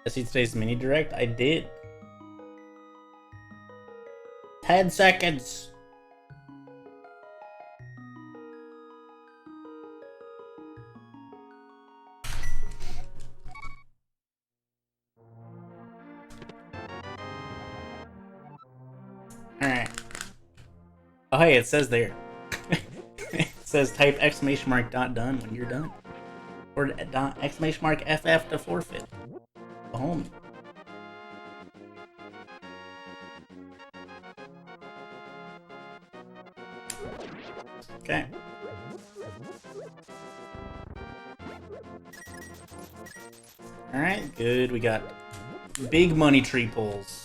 I see today's mini direct. I did. 10 seconds. Alright. Oh, hey, it says there. It says type exclamation mark .done when you're done. Or exclamation mark FF to forfeit. Go home. Okay. Alright, good. We got big money tree pulls.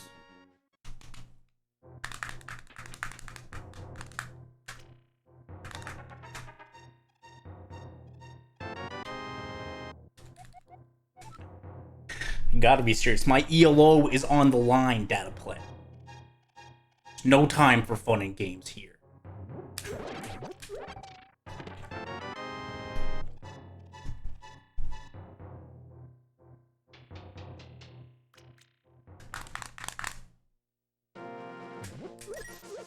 Gotta be serious. My ELO is on the line, data play. No time for fun and games here.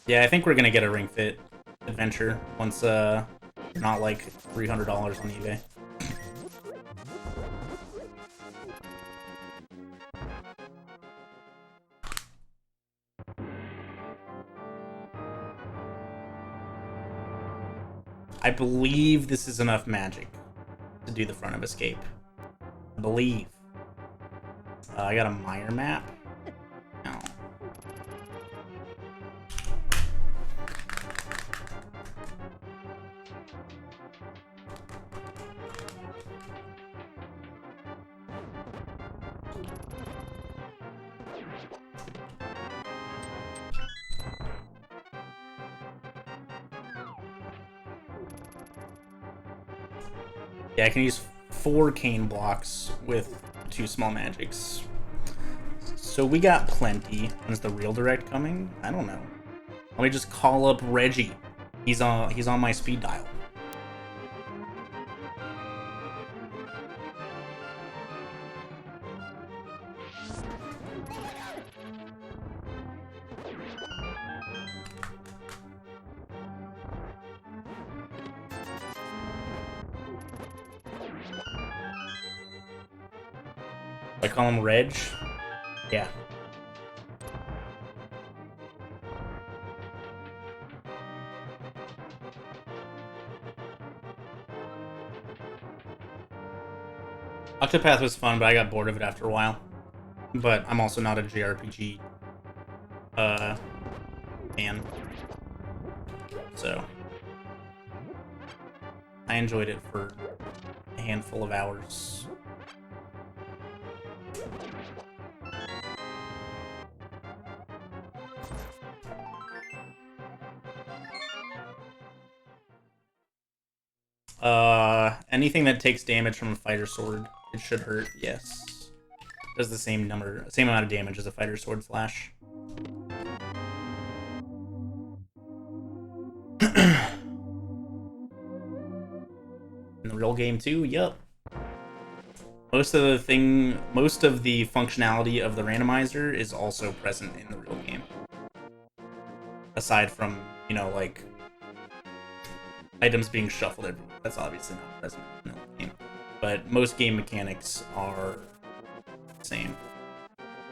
Yeah, I think we're gonna get a Ring Fit adventure once not like $300 on eBay. I believe this is enough magic to do the front of escape. I believe. I got a mire map. No. Yeah, I can use 4 cane blocks with 2 small magics. So we got plenty. When's the real direct coming? I don't know. Let me just call up Reggie. He's on my speed dial. I call him Reg. Yeah. Octopath was fun, but I got bored of it after a while. But I'm also not a JRPG fan. So I enjoyed it for a handful of hours. Anything that takes damage from a fighter sword, it should hurt, yes. Does the same amount of damage as a fighter sword slash. In the real game too, yup. Most of the functionality of the randomizer is also present in the real game. Aside from, you know, like items being shuffled everywhere. That's obviously not present in the game. But most game mechanics are the same.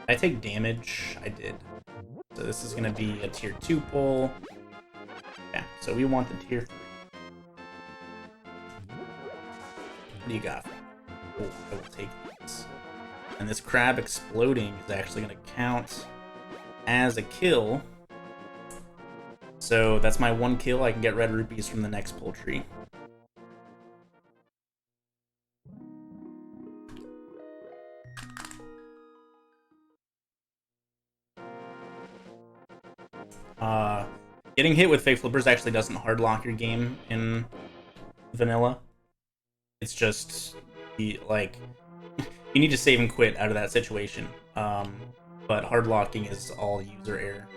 I take damage? I did. So this is going to be a tier 2 pull. Yeah, so we want the tier 3. What do you got? Oh, I will take this. And this crab exploding is actually going to count as a kill. So that's my 1 kill. I can get red rupees from the next pull tree. Getting hit with fake flippers actually doesn't hard lock your game in vanilla. It's just you need to save and quit out of that situation. But hard locking is all user error.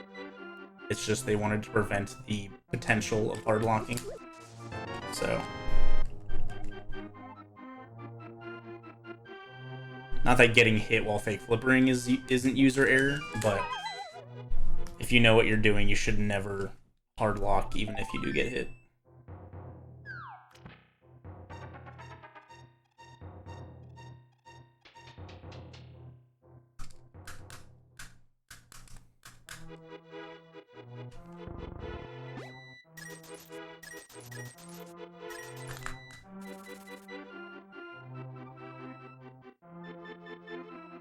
It's just they wanted to prevent the potential of hard locking. So Not that getting hit while fake flippering isn't user error, but if you know what you're doing, you should never hard lock, even if you do get hit.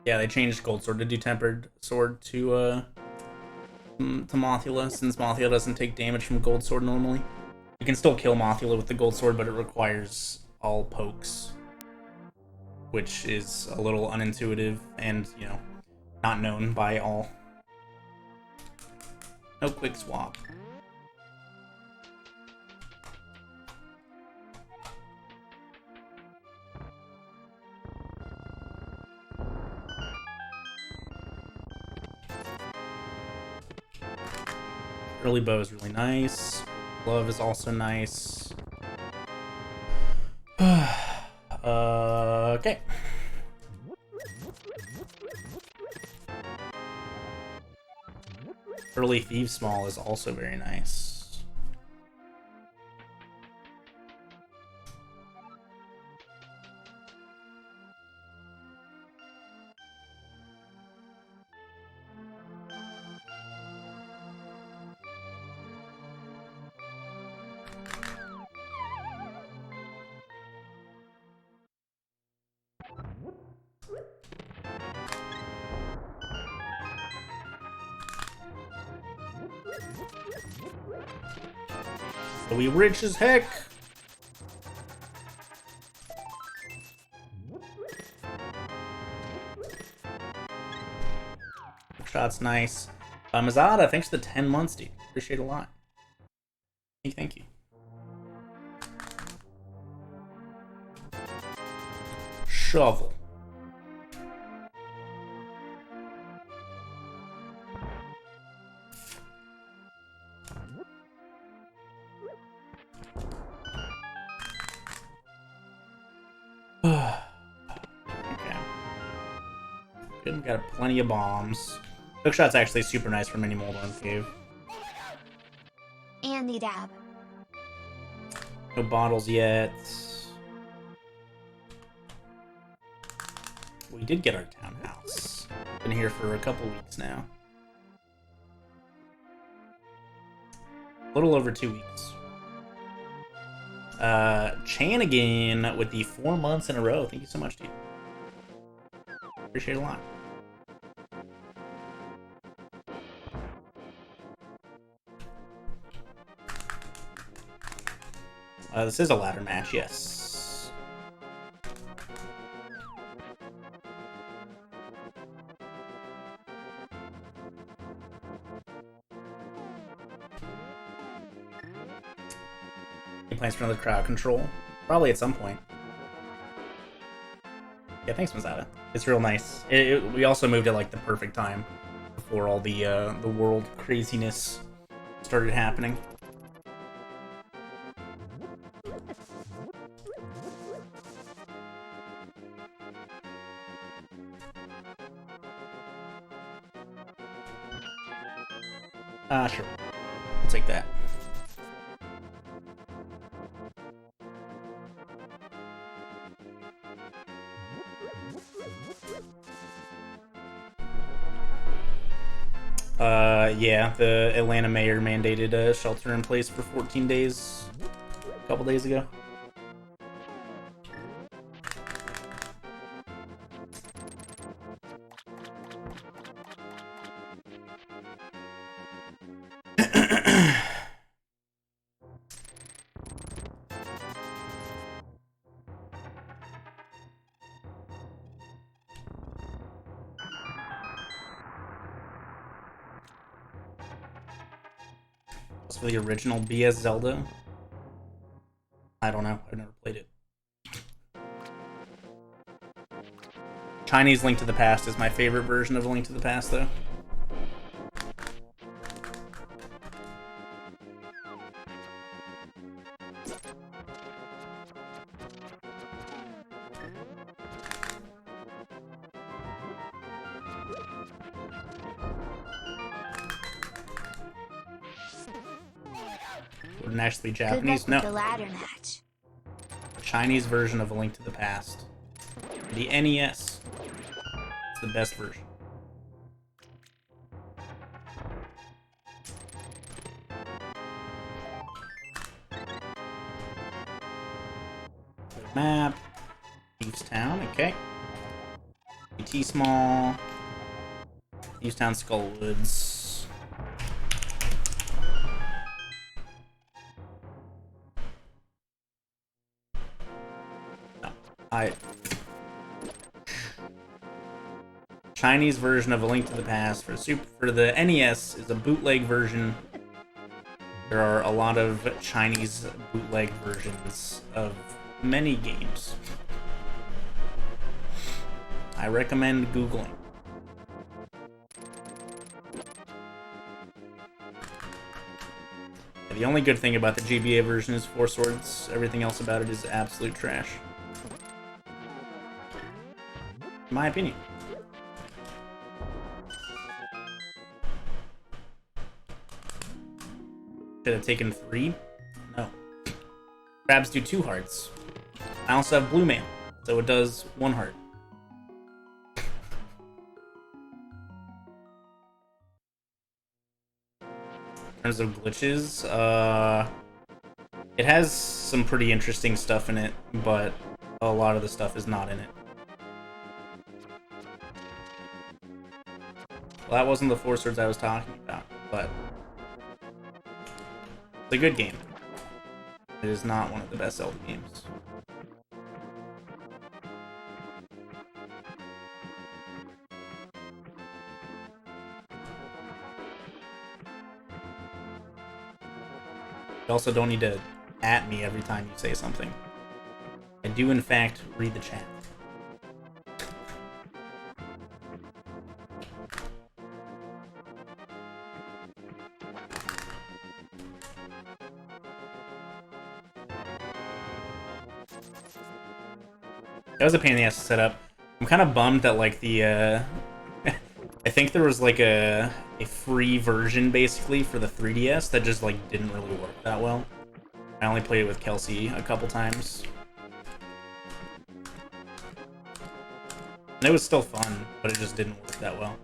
Yeah, they changed Gold Sword to do Tempered Sword to Mothula, since Mothula doesn't take damage from Gold Sword normally. You can still kill Mothula with the Gold Sword, but it requires all pokes, which is a little unintuitive and, you know, not known by all. No quick swap. Early bow is really nice. Glove is also nice. Okay. Early Thieves Small is also very nice. So we rich as heck. Shot's nice. Mazada, thanks for the 10 months, dude. Appreciate it a lot. Thank you. Shovel. Okay. Good, we got plenty of bombs. Hookshot's actually super nice for Mini Moldorm Cave. And the dab. No bottles yet. We did get our townhouse. Been here for a couple weeks now. A little over 2 weeks. Chanigan with the 4 months in a row. Thank you so much, dude. Appreciate it a lot. This is a ladder match, yes. Any plans for another crowd control? Probably at some point. Yeah, thanks, Mazada. It's real nice. We also moved at like the perfect time before all the world craziness started happening. Sure. I'll take that. Yeah, the Atlanta mayor mandated a shelter in place for 14 days a couple days ago. For the original BS Zelda? I don't know. I've never played it. Chinese Link to the Past is my favorite version of Link to the Past, though. Would it actually be Good Japanese? luck No. with the ladder match. Chinese version of A Link to the Past. The NES. It's the best version. Map. Thieves Town, okay. T Small. Thieves Town, Skullwoods. No, Chinese version of A Link to the Past for the NES is a bootleg version. There are a lot of Chinese bootleg versions of many games. I recommend Googling. The only good thing about the GBA version is Four Swords. Everything else about it is absolute trash. In my opinion. Should have taken 3? No. Crabs do 2 hearts. I also have Blue Mail, so it does 1 heart. In terms of glitches, it has some pretty interesting stuff in it, but a lot of the stuff is not in it. Well, that wasn't the Four Swords I was talking about, but it's a good game. It is not one of the best Zelda games. You also don't need to at me every time you say something. I do, in fact, read the chat. That was a pain in the ass to set up. I'm kind of bummed that, like, the, I think there was, like, a free version, basically, for the 3DS that just, like, didn't really work that well. I only played it with Kelsey a couple times. And it was still fun, but it just didn't work that well.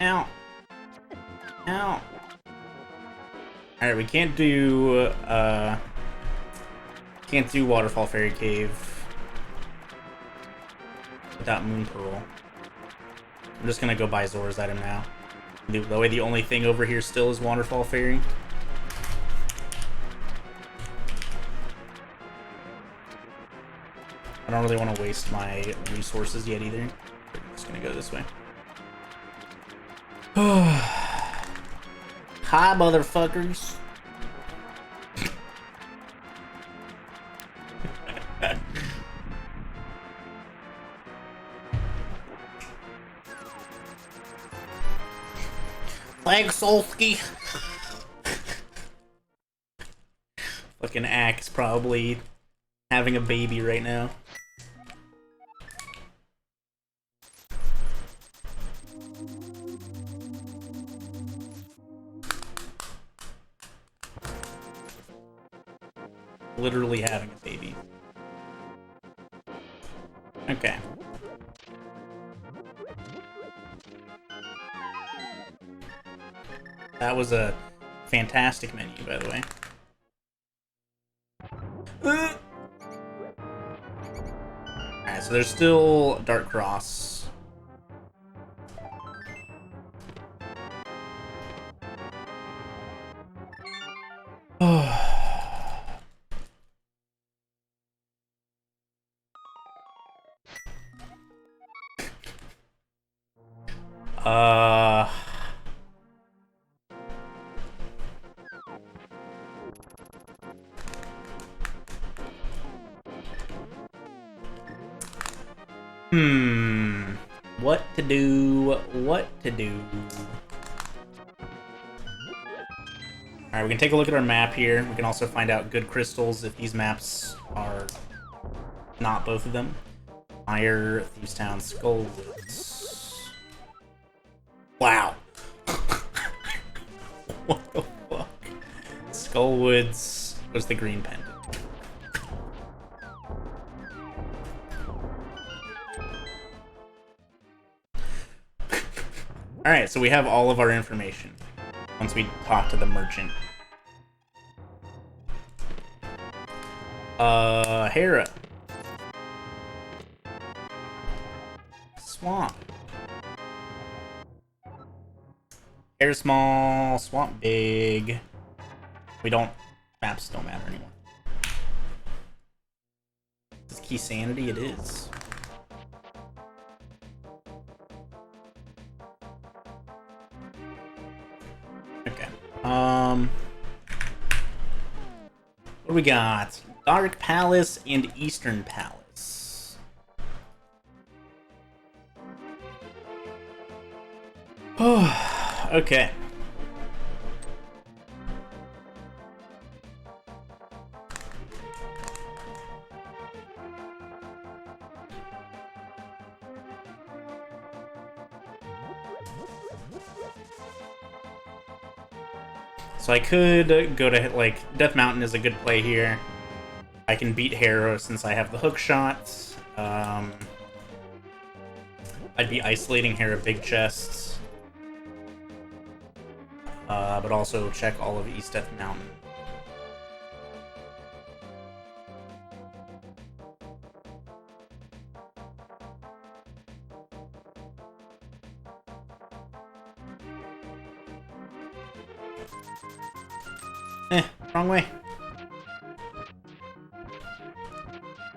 Ow. Ow. Alright, we can't do Waterfall Fairy Cave without Moon Pearl. I'm just gonna go buy Zora's item now. The way the only thing over here still is Waterfall Fairy. I don't really want to waste my resources yet either. I'm just gonna go this way. Hi, motherfuckers. Thanks, Solsky. Fucking Axe probably having a baby right now. Literally having a baby. Okay. That was a fantastic menu, by the way. Alright, so there's still Dark Cross. What to do? What to do? Alright, we can take a look at our map here. We can also find out good crystals if these maps are not both of them. Mire, Thieves Town, Skullwoods. Wow. What the fuck? Skullwoods was the green pendant. Alright, so we have all of our information once we talk to the merchant. Hera. Swamp. Air small, swamp big. Maps don't matter anymore. Is Keysanity? It is. Okay. What do we got? Dark Palace and Eastern Palace. Oh, okay. So I could go to, like, Death Mountain is a good play here. I can beat Hera since I have the hook shots. I'd be isolating Hera big chests. But also check all of East Death Mountain. Wrong way.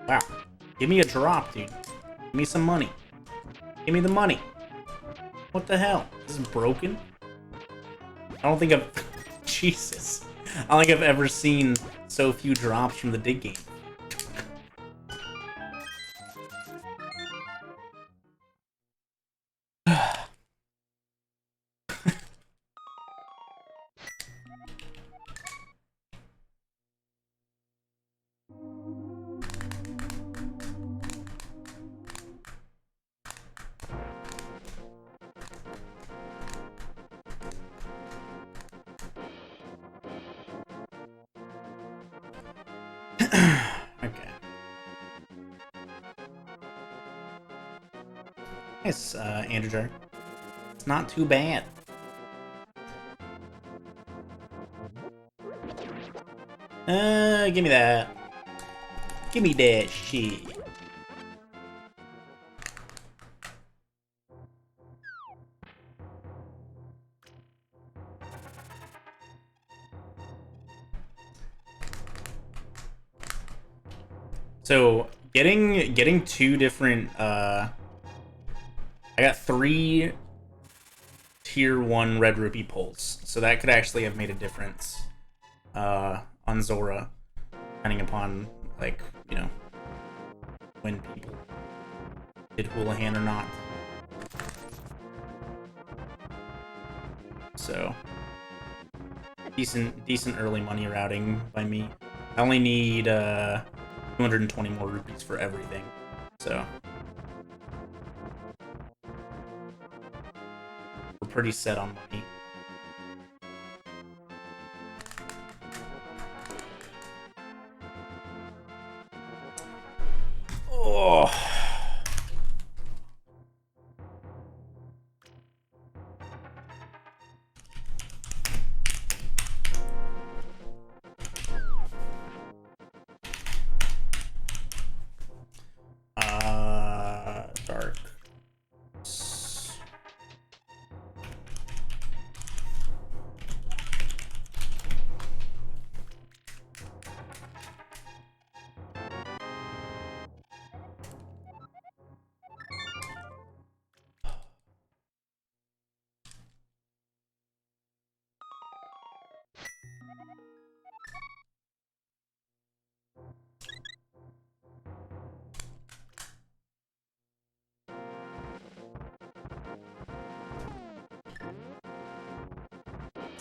Wow. Give me a drop, dude. Give me some money. Give me the money. What the hell? This is broken? I don't think I've... Jesus. I don't think I've ever seen so few drops from the dig game. Okay. Nice, Andrew Jar. It's not too bad. Give me that. Give me that shit. So getting two different I got 3 tier 1 red rupee pulls, so that could actually have made a difference on Zora, depending upon, like, you know, when people did Houlihan or not. So decent early money routing by me. I only need 220 more rupees for everything, so we're pretty set on money. Oh. Dark.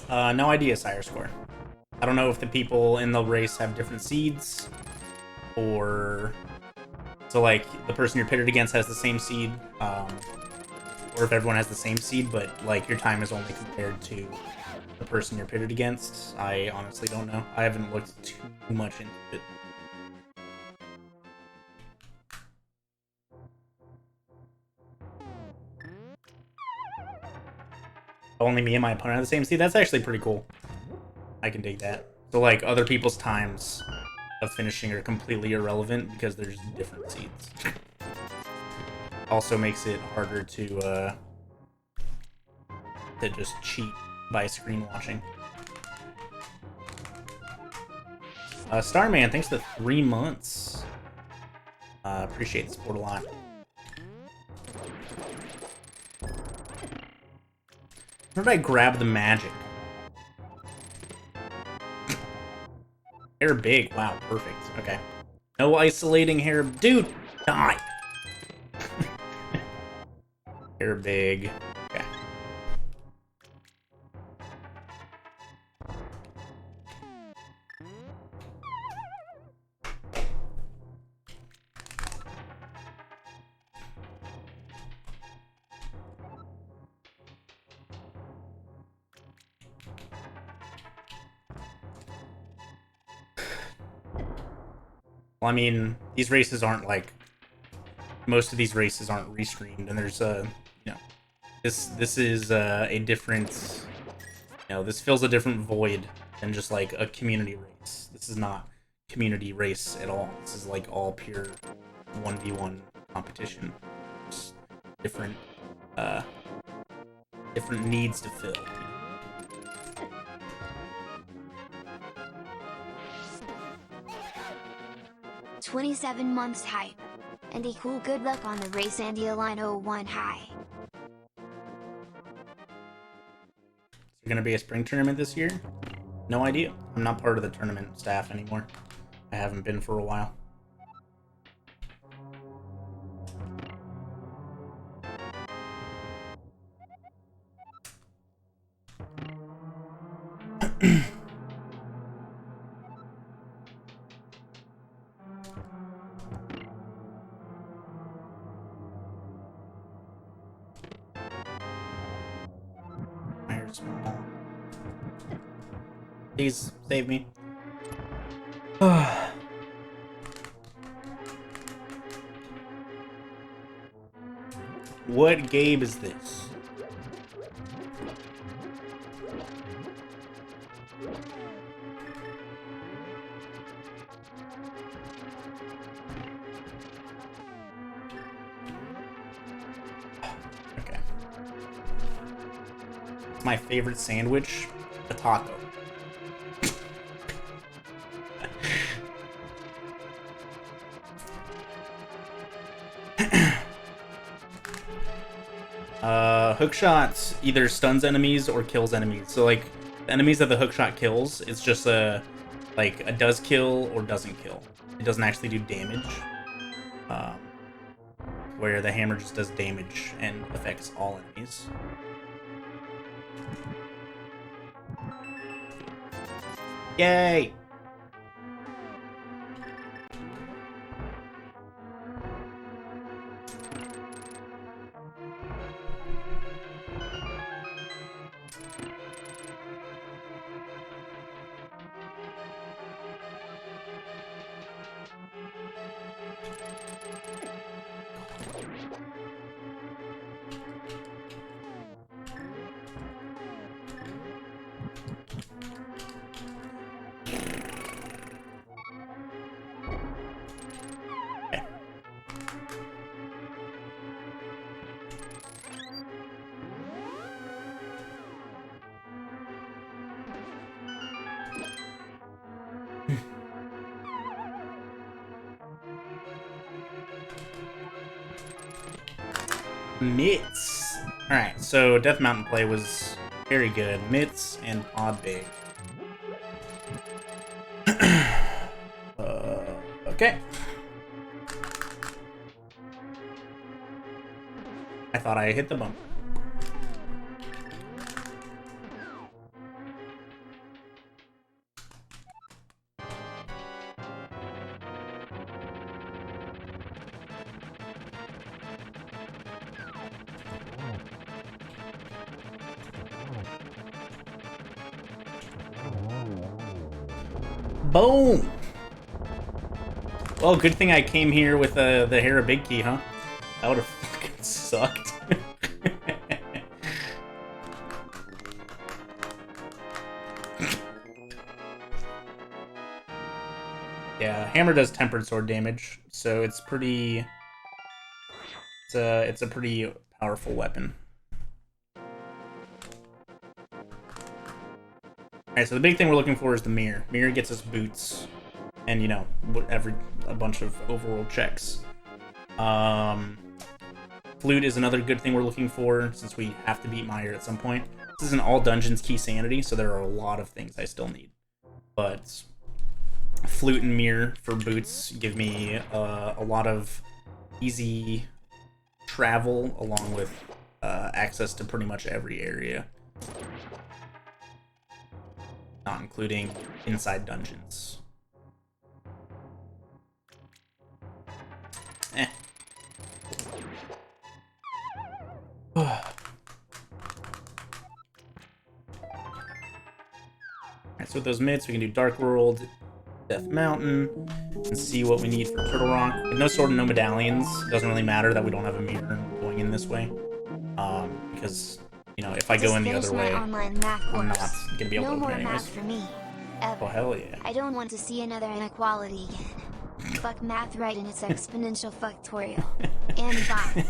No idea, Sire Score. I don't know if the people in the race have different seeds, or so like the person you're pitted against has the same seed, or if everyone has the same seed, but like your time is only compared to the person you're pitted against. I honestly don't know. I haven't looked too much into it. Only me and my opponent have the same seed? That's actually pretty cool. I can dig that. So like other people's times of finishing are completely irrelevant because there's different seeds. Also makes it harder to just cheat by screen watching. Starman, thanks for 3 months. Appreciate the support a lot. Where did I grab the magic? Hair big. Wow, perfect. Okay. No isolating hair. Dude, die! Hair big. Okay. Well, I mean, these races aren't like... Most of these races aren't restreamed, and there's you know, this is a different... You know, this fills a different void than just like a community race. This is not community race at all. This is like all pure 1v1 competition. Just different different needs to fill. 27 months hype. Andy cool, good luck on the race. Andy Align 01 high. Is there gonna be a spring tournament this year? No idea. I'm not part of the tournament staff anymore. I haven't been for a while. Please save me. What game is this? Okay. My favorite sandwich, a taco. Hookshot either stuns enemies or kills enemies. So like the enemies that the hookshot kills, it's just a does kill or doesn't kill. It doesn't actually do damage. Where the hammer just does damage and affects all enemies. Yay! Mitts. Alright, so Death Mountain play was very good. Mitts and Pod Big. Okay. I thought I hit the bump. Boom! Well, good thing I came here with the Hera Big Key, huh? That would have fucking sucked. Yeah, hammer does tempered sword damage, so it's pretty... It's a pretty powerful weapon. Alright, so the big thing we're looking for is the mirror. Mirror gets us boots, and, you know, a bunch of overworld checks. Flute is another good thing we're looking for, since we have to beat Meyer at some point. This is an all dungeons Keysanity, so there are a lot of things I still need. But Flute and mirror for boots give me a lot of easy travel, along with access to pretty much every area. Not including inside dungeons. Alright, so with those mids, we can do Dark World, Death Mountain, and see what we need for Turtle Rock. With no sword and no medallions, it doesn't really matter that we don't have a mirror going in this way. Because, you know, if I go in the other way, I'm not going to be able to open it anyways. Math for me. Ever. Oh, hell yeah. I don't want to see another inequality again. Fuck math right in its exponential fucktorial. And bye.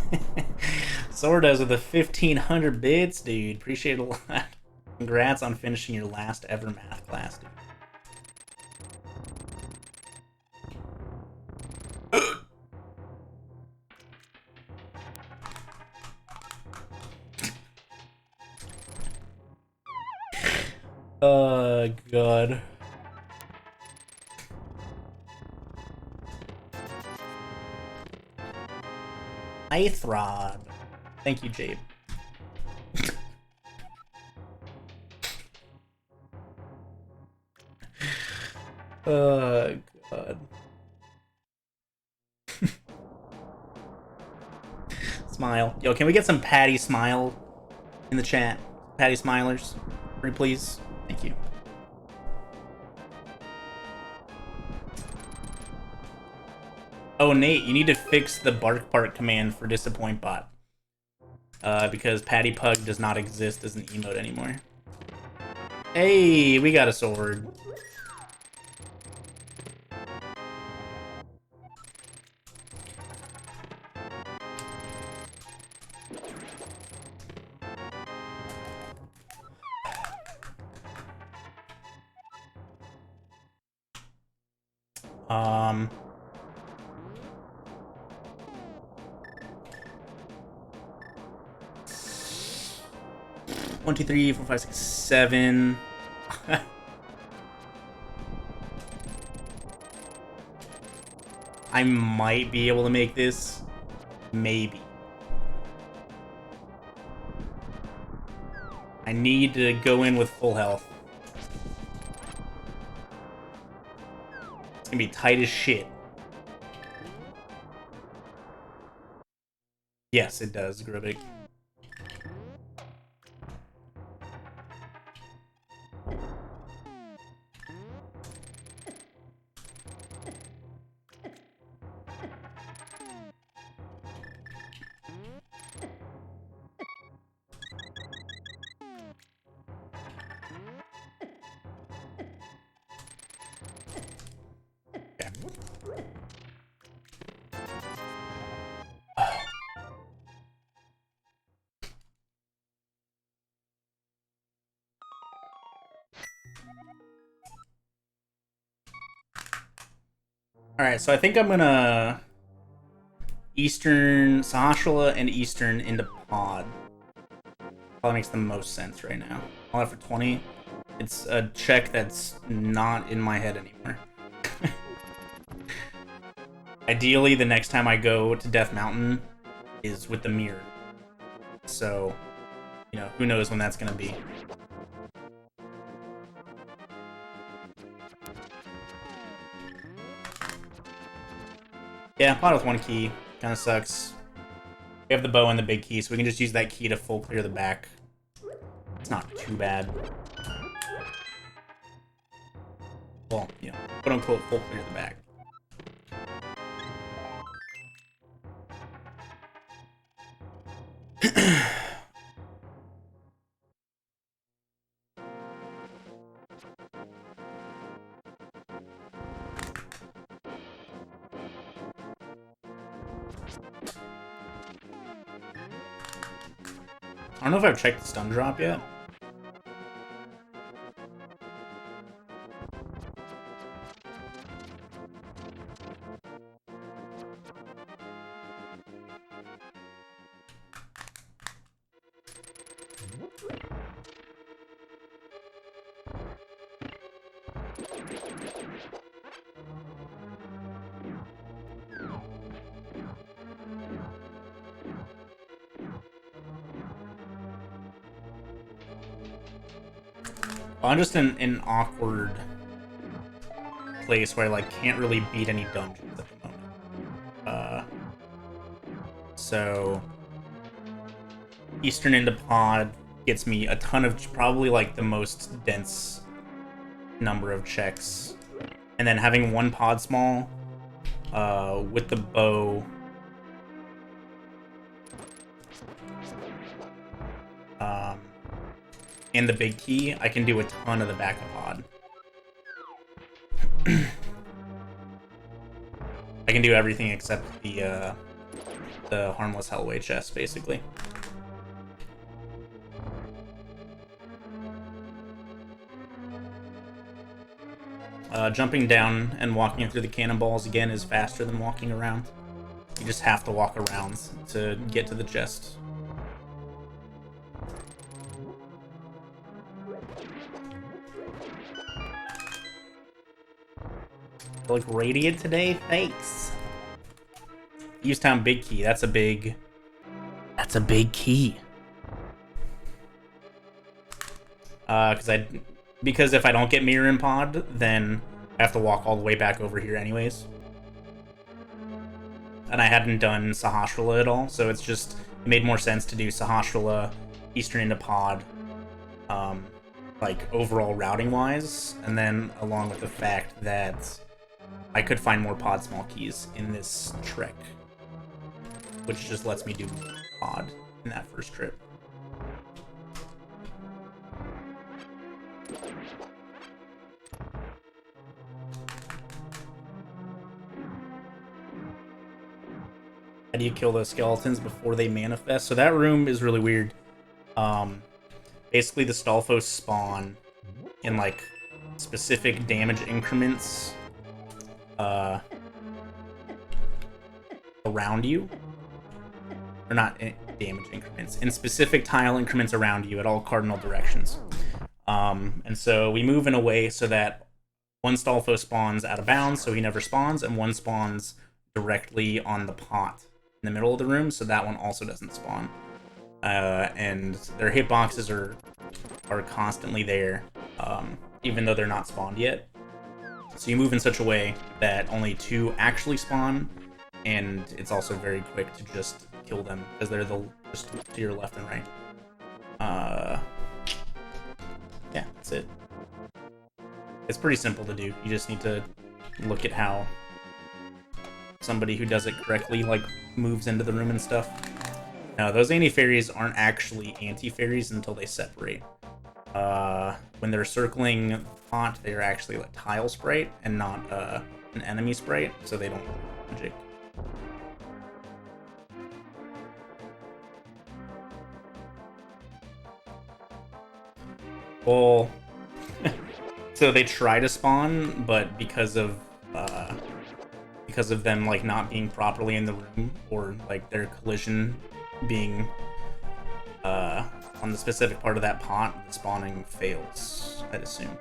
Sordas with the 1500 bits, dude. Appreciate it a lot. Congrats on finishing your last ever math class, dude. Oh, God. Ice Rod. Thank you, Jade. Oh, God. Smile. Yo, can we get some Patty Smile in the chat? Patty Smilers. Pretty please. Thank you. Oh, Nate, you need to fix the bark part command for Disappoint Bot. Because Patty Pug does not exist as an emote anymore. Hey, we got a sword. One, two, three, four, five, six, seven. I might be able to make this. Maybe. I need to go in with full health. It's gonna be tight as shit. Yes, it does, Grubik. Alright, so I think I'm gonna Eastern Sahasrahla and Eastern into Pod. Probably makes the most sense right now. All that for 20. It's a check that's not in my head anymore. Ideally, the next time I go to Death Mountain is with the mirror. So, you know, who knows when that's gonna be. Yeah, pot with one key. Kind of sucks. We have the bow and the big key, so we can just use that key to full clear the back. It's not too bad. Well, well, you know, quote unquote full clear the bag. I don't know if I've checked the stun drop yet. I'm just in an awkward place where I like can't really beat any dungeons at the moment. So Eastern into Pod gets me a ton of, probably like the most dense number of checks, and then having one pod small with the bow. And the big key, I can do a ton of the back of pod. I can do everything except the harmless Hellway chest, basically. Jumping down and walking through the cannonballs again is faster than walking around. You just have to walk around to get to the chest. I look radiant today? Thanks. Usetown big key. That's a big key. Because if I don't get mirror in pod, then I have to walk all the way back over here anyways. And I hadn't done Sahasrahla at all, so it made more sense to do Sahasrahla, Eastern into pod, like overall routing wise, and then along with the fact that I could find more pod small keys in this trek, which just lets me do pod in that first trip. How do you kill those skeletons before they manifest? So that room is really weird. Basically the Stalfos spawn in like specific damage increments around you, or not damage increments, in specific tile increments around you at all cardinal directions. And so we move in a way so that one Stalfos spawns out of bounds, so he never spawns, and one spawns directly on the pot in the middle of the room, so that one also doesn't spawn. And their hitboxes are constantly there, even though they're not spawned yet. So you move in such a way that only two actually spawn, and it's also very quick to just kill them because they're just to your left and right. Yeah, that's it. It's pretty simple to do. You just need to look at how somebody who does it correctly like moves into the room and stuff. Now, those anti-fairies aren't actually anti-fairies until they separate. When they're circling pot, they're actually like tile sprite and not an enemy sprite, so they don't magic. Well, so they try to spawn, but because of them like not being properly in the room, or like their collision being on the specific part of that pot, the spawning fails, I'd assume.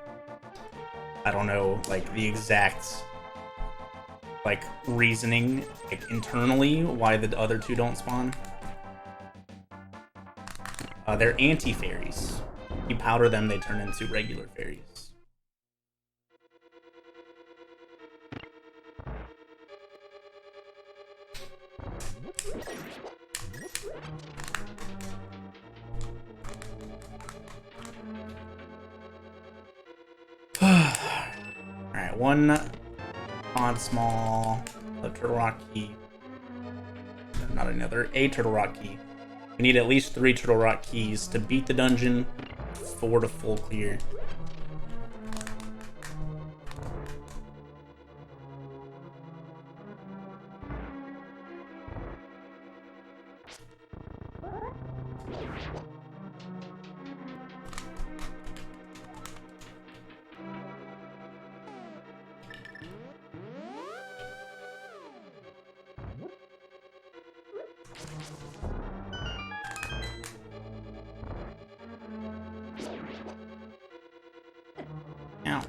I don't know like the exact like reasoning like internally why the other two don't spawn. They're anti-fairies. You powder them, they turn into regular fairies. Alright, 1 pod small, a turtle rock key. Not another, a turtle rock key. We need at least 3 turtle rock keys to beat the dungeon, 4 to full clear. Ow.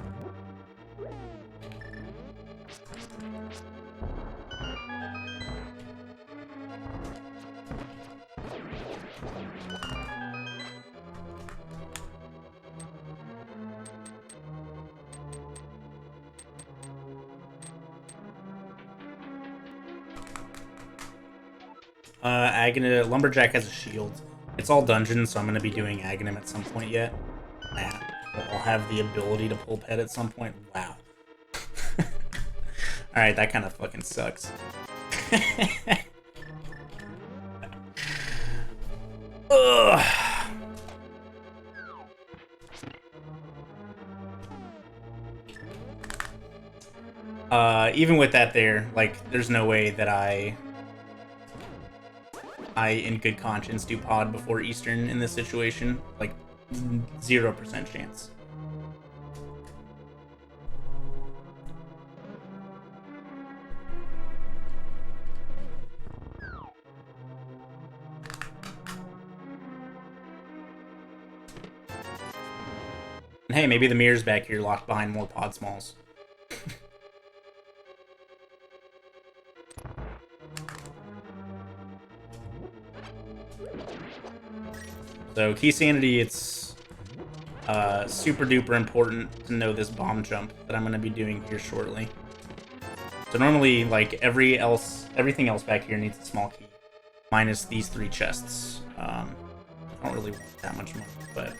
Lumberjack has a shield. It's all dungeons, so I'm going to be doing Aghanim at some point yet. I'll have the ability to pull pet at some point. Wow. Alright, that kind of fucking sucks. Ugh. Even with that there, like, there's no way that I in good conscience do pod before Eastern in this situation. Like, 0% chance. And hey, maybe the mirror's back here locked behind more pod smalls. So, Keysanity, it's super duper important to know this bomb jump that I'm going to be doing here shortly. So normally, like, everything else back here needs a small key, minus these 3 chests. I don't really want that much money, but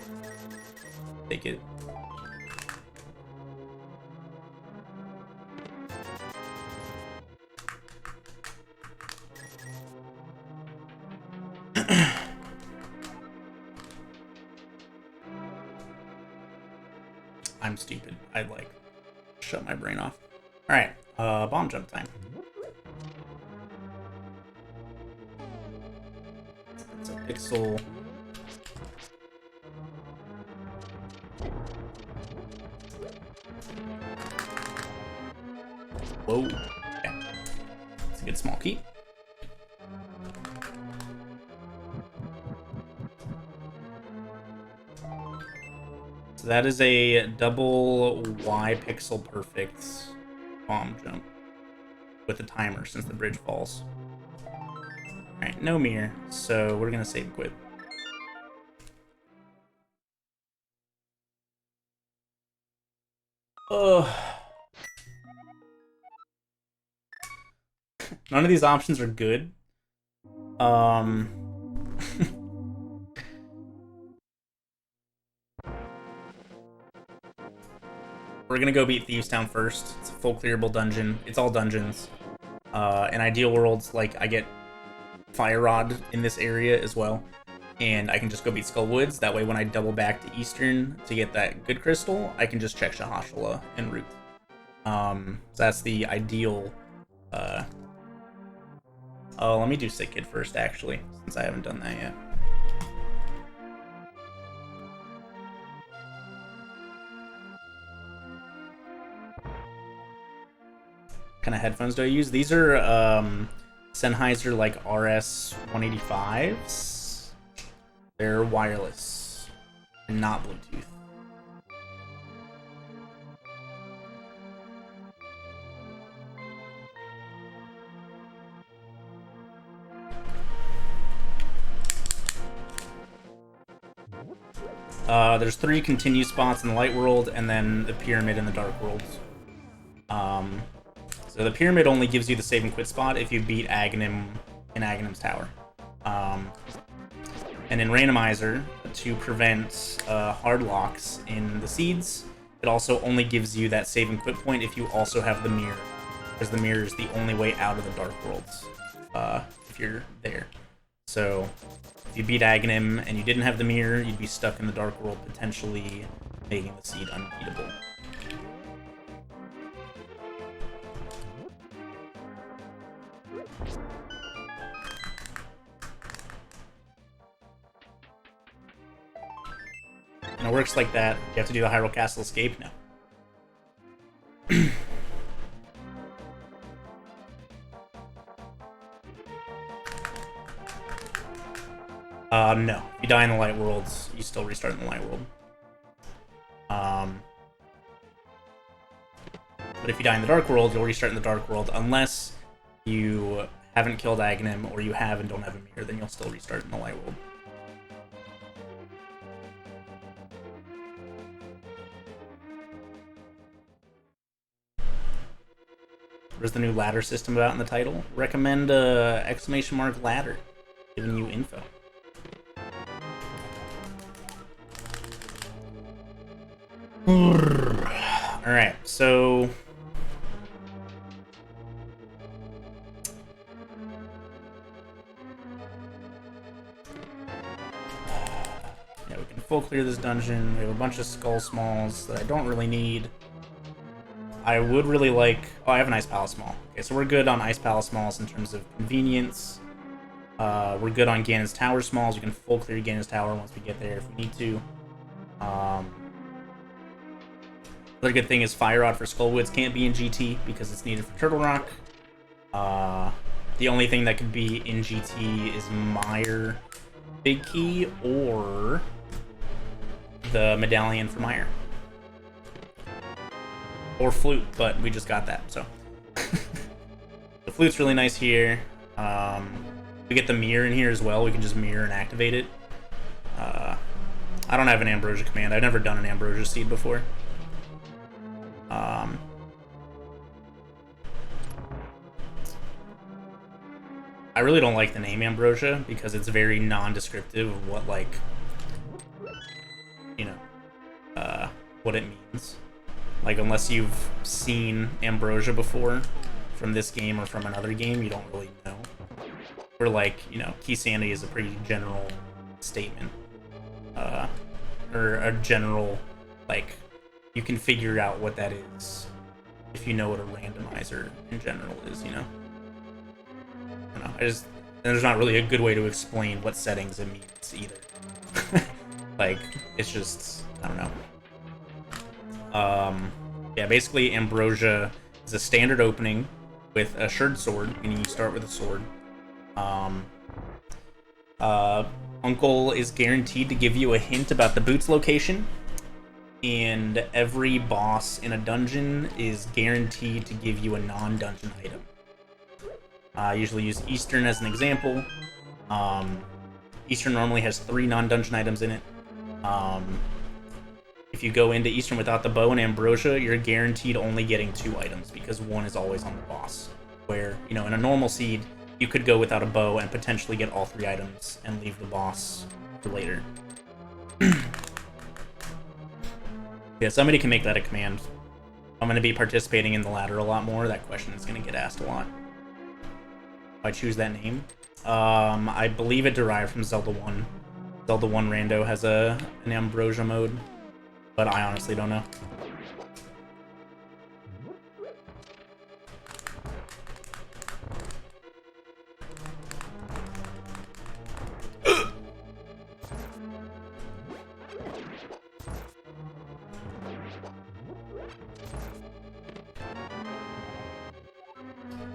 take it. I'm stupid. I like shut my brain off. All right, bomb jump time. It's a pixel. Whoa. Okay. It's a good small key. So that is a double Y pixel perfect bomb jump with a timer since the bridge falls. Alright, no mirror, so we're gonna save quit. Ugh. None of these options are good. We're gonna go beat Thieves Town first. It's a full clearable dungeon. It's all dungeons. In ideal worlds, like, I get Fire Rod in this area as well. And I can just go beat Skull Woods. That way when I double back to Eastern to get that good crystal, I can just check Shahashala en route. So that's the ideal. Oh, let me do Sick Kid first, actually, since I haven't done that yet. What kind of headphones do I use? These are Sennheiser like RS 185s. They're wireless and not Bluetooth. There's 3 continue spots in the light world, and then the pyramid in the dark world. So the pyramid only gives you the save and quit spot if you beat Aghanim in Aghanim's tower. And in randomizer, to prevent hard locks in the seeds, it also only gives you that save and quit point if you also have the mirror, because the mirror is the only way out of the Dark Worlds, if you're there. So if you beat Aghanim and you didn't have the mirror, you'd be stuck in the Dark World, potentially making the seed unbeatable. And it works like that. You have to do the Hyrule Castle escape now. No. If you die in the Light Worlds, you still restart in the Light World. But if you die in the Dark World, you'll restart in the Dark World unless you haven't killed Aghanim, or you have and don't have a mirror, then you'll still restart in the Light World. There's the new ladder system about in the title. Recommend exclamation mark ladder, giving you info. Alright, so yeah, we can full clear this dungeon. We have a bunch of skull smalls that I don't really need. I would really like... Oh, I have an Ice Palace Mall. Okay, so we're good on Ice Palace Malls in terms of convenience. We're good on Ganon's Tower Smalls. You can full clear Ganon's Tower once we get there if we need to. Another good thing is Fire Rod for Skullwoods can't be in GT because it's needed for Turtle Rock. The only thing that could be in GT is Mire Big Key or the Medallion for Mire. Or Flute, but we just got that, so. The Flute's really nice here. We get the mirror in here as well. We can just mirror and activate it. I don't have an Ambrosia command. I've never done an Ambrosia seed before. I really don't like the name Ambrosia because it's very non-descriptive of what, like, you know, what it means. Like, unless you've seen Ambrosia before from this game or from another game, you don't really know. Or, like, you know, Keysanity is a pretty general statement. Or a general, like, you can figure out what that is if you know what a randomizer in general is, you know? I don't know, there's not really a good way to explain what settings it means either. Like, it's just, I don't know. Yeah, basically Ambrosia is a standard opening with a shard sword, meaning you start with a sword. Uncle is guaranteed to give you a hint about the boots location, and every boss in a dungeon is guaranteed to give you a non-dungeon item. I usually use Eastern as an example. Eastern normally has 3 non-dungeon items in it. If you go into Eastern without the bow and Ambrosia, you're guaranteed only getting 2 items because 1 is always on the boss. Where, you know, in a normal seed, you could go without a bow and potentially get all 3 items and leave the boss for later. Yeah, somebody can make that a command. I'm going to be participating in the ladder a lot more. That question is going to get asked a lot. If I choose that name. I believe it derived from Zelda 1. Zelda 1 Rando has an Ambrosia mode, but I honestly don't know.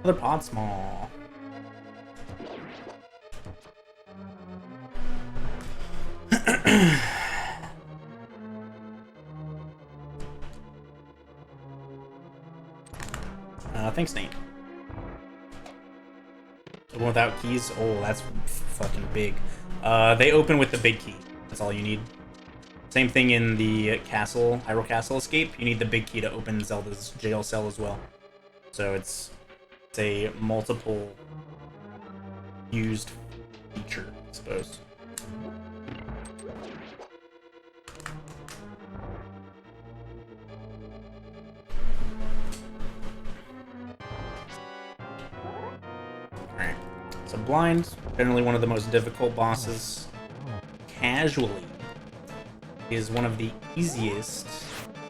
Another pod small. Thanks, Nate. Open without keys? Oh, that's fucking big. They open with the big key. That's all you need. Same thing in the castle, Hyrule Castle escape. You need the big key to open Zelda's jail cell as well. So it's a multiple used feature, I suppose. So blind, generally one of the most difficult bosses. Casually is one of the easiest.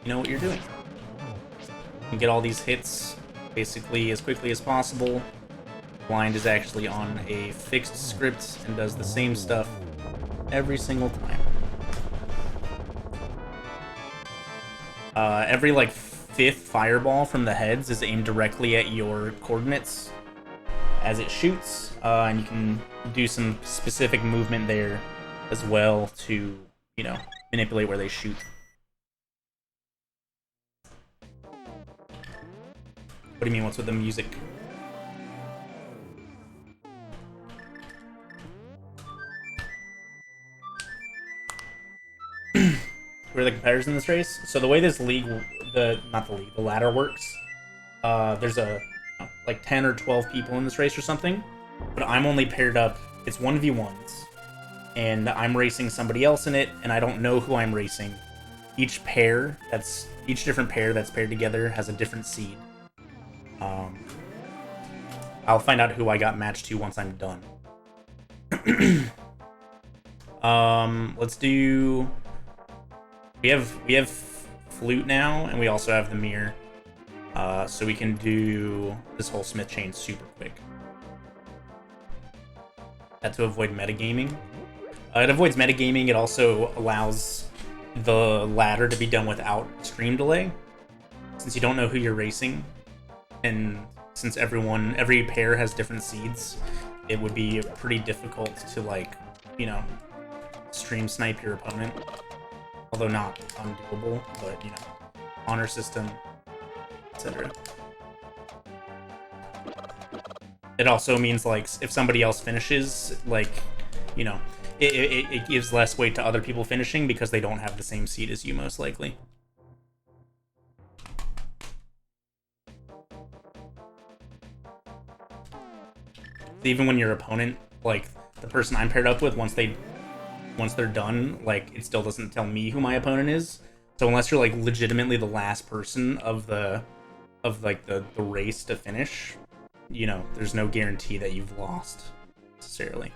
You know what you're doing. You can get all these hits basically as quickly as possible. Blind is actually on a fixed script and does the same stuff every single time. Every like 5th fireball from the heads is aimed directly at your coordinates as it shoots, and you can do some specific movement there as well to, you know, manipulate where they shoot. What do you mean, what's with the music? What are the competitors in this race? So the way this league, the ladder works, there's like 10 or 12 people in this race or something, but I'm only paired up, it's 1v1s, and I'm racing somebody else in it, and I don't know who I'm racing. Each different pair that's paired together has a different seed. I'll find out who I got matched to once I'm done. Let's do... We have flute now, and we also have the mirror. So we can do this whole smith chain super quick. That's to avoid metagaming. It avoids metagaming. It also allows the ladder to be done without stream delay, since you don't know who you're racing, and since every pair has different seeds, it would be pretty difficult to, like, you know, stream snipe your opponent. Although not undoable, but, you know, honor system, etc. It also means, like, if somebody else finishes, like, you know, it gives less weight to other people finishing because they don't have the same seed as you, most likely. Even when your opponent, like, the person I'm paired up with, once they're done, like, it still doesn't tell me who my opponent is. So unless you're, like, legitimately the last person of the race to finish, you know, there's no guarantee that you've lost necessarily.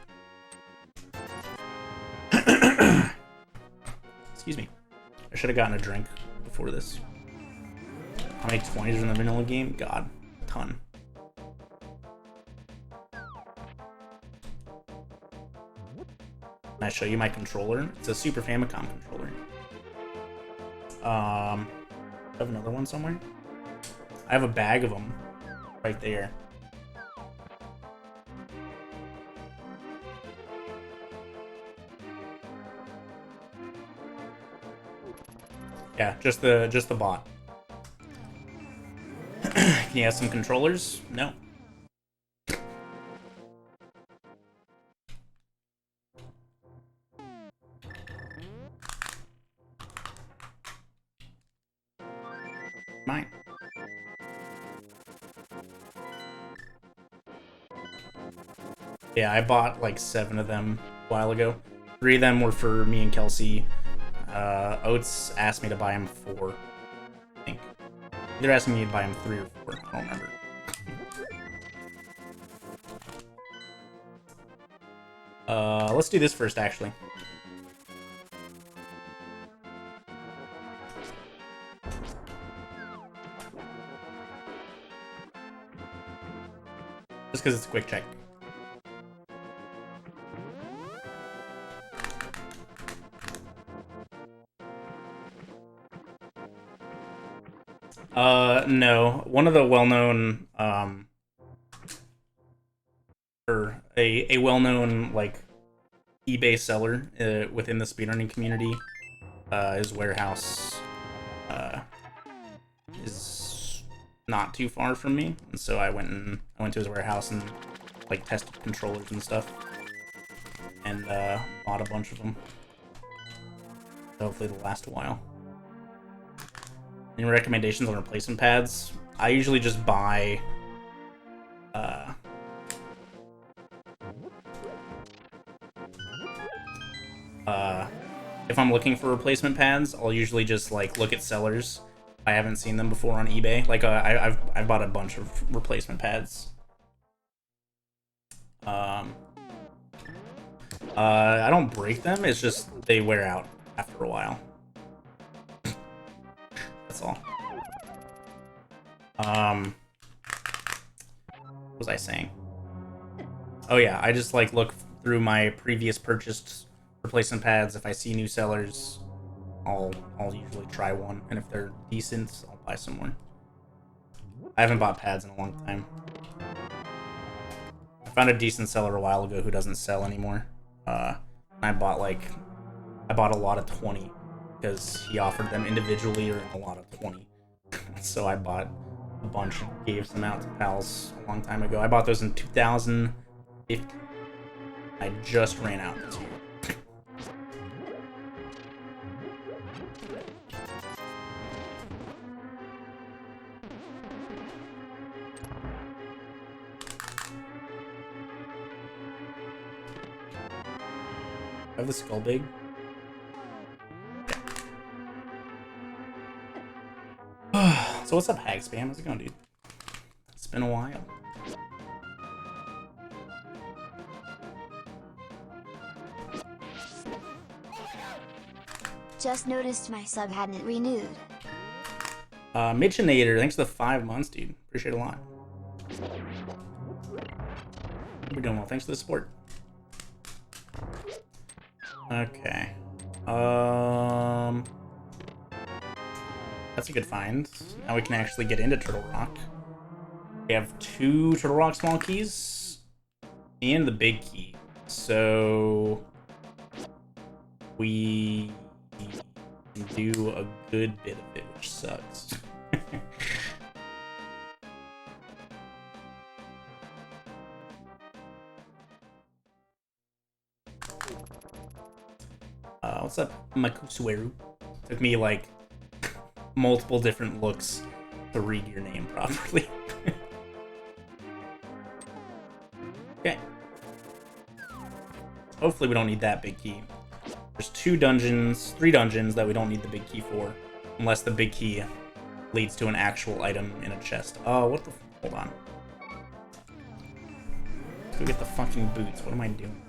Excuse me. I should have gotten a drink before this. How many 20s are in the vanilla game? God, a ton. Can I show you my controller? It's a Super Famicom controller. I have another one somewhere. I have a bag of them right there. Yeah, just the bot. Can you have some controllers? No. Mine. Yeah, I bought like 7 of them a while ago. 3 of them were for me and Kelsey. Oates asked me to buy him 4, I think. They're asking me to buy him 3 or 4, I don't remember. Let's do this first, actually. Just because it's a quick check. No. One of the well-known, or a well-known, like, eBay seller within the speedrunning community, his warehouse is not too far from me, and so I went to his warehouse and, like, tested controllers and stuff, and bought a bunch of them. Hopefully they'll last a while. Any recommendations on replacement pads? I usually just buy if I'm looking for replacement pads, I'll usually just, like, look at sellers. I haven't seen them before on eBay. Like, I've bought a bunch of replacement pads. I don't break them. It's just they wear out after a while. That's all. What was I saying? Oh yeah, I just like look through my previous purchased replacement pads. If I see new sellers, I'll usually try one, and if they're decent, I'll buy some more. I haven't bought pads in a long time. I found a decent seller a while ago who doesn't sell anymore. I bought a lot of 20 because he offered them individually or a lot of 20. So I bought a bunch and gave some out to pals a long time ago. I bought those in 2015. I just ran out this year. I have the skull big. So what's up, Hag Spam? How's it going, dude? It's been a while. Just noticed my sub hadn't renewed. Mitchinator, thanks for the 5 months, dude. Appreciate it a lot. We're doing well. Thanks for the support. Okay. That's a good find. Now we can actually get into Turtle Rock. We have 2 Turtle Rock small keys and the big key. So we can do a good bit of it, which sucks. What's up, Makusueru? Took me like multiple different looks to read your name properly. Okay. Hopefully we don't need that big key. There's 3 dungeons that we don't need the big key for, unless the big key leads to an actual item in a chest. Oh, what the? Hold on. Let's go get the fucking boots. What am I doing?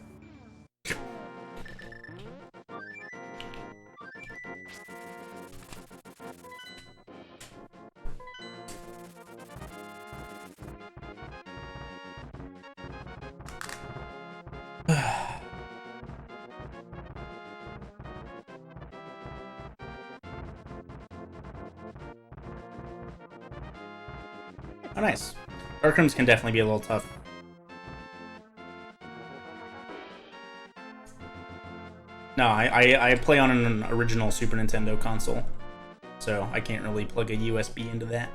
Oh, nice. Dark rooms can definitely be a little tough. No, I play on an original Super Nintendo console, so I can't really plug a USB into that.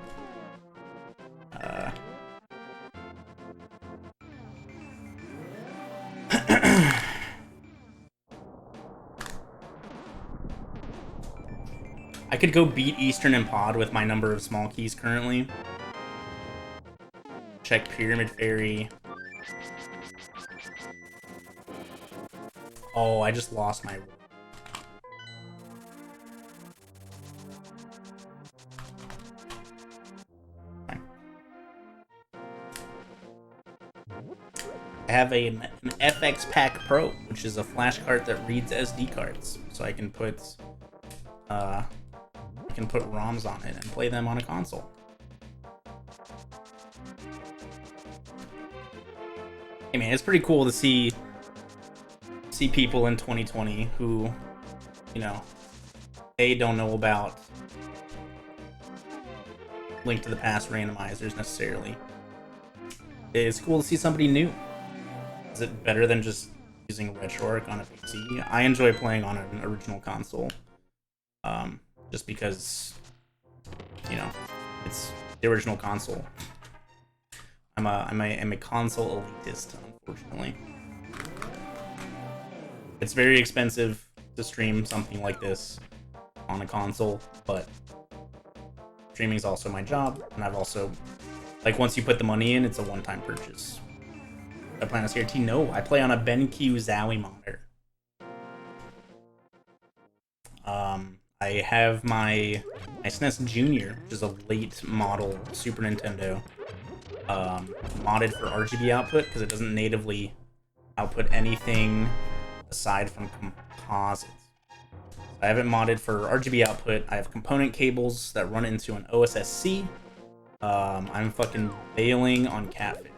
I could go beat Eastern and Pod with my number of small keys currently. Check Pyramid Fairy. Oh, I just lost my... Okay. I have an FX Pack Pro, which is a flash card that reads SD cards, so I can put ROMs on it and play them on a console. I mean, it's pretty cool to see people in 2020 who, you know, they don't know about Link to the Past randomizers necessarily. It's cool to see somebody new. Is it better than just using RetroArch on a PC? I enjoy playing on an original console, just because, you know, it's the original console. I'm a console elitist, unfortunately. It's very expensive to stream something like this on a console, but streaming is also my job, and I've also, like, once you put the money in, it's a one-time purchase. I play on a CRT? No, I play on a BenQ Zowie monitor. I have my SNES Junior, which is a late model Super Nintendo, modded for RGB output because it doesn't natively output anything aside from composites. I have it modded for RGB output. I have component cables that run into an OSSC. I'm fucking bailing on Catfish.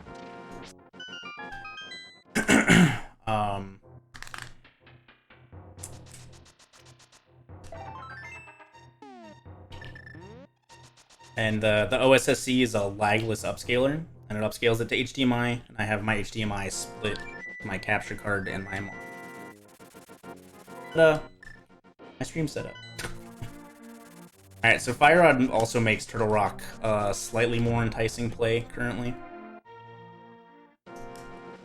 And the OSSC is a lagless upscaler, and it upscales it to HDMI, and I have my HDMI split my capture card and my monitor. My stream setup. Alright, so Fire Rod also makes Turtle Rock slightly more enticing play currently.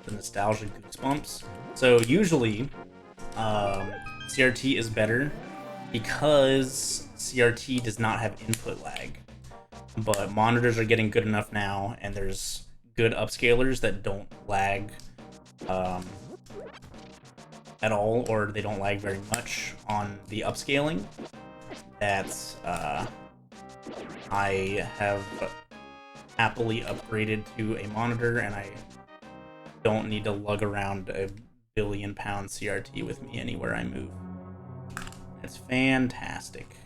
The nostalgia goosebumps. So usually, CRT is better because CRT does not have input lag. But monitors are getting good enough now, and there's good upscalers that don't lag at all, or they don't lag very much on the upscaling, that I have happily upgraded to a monitor, and I don't need to lug around a billion-pound CRT with me anywhere I move. It's fantastic.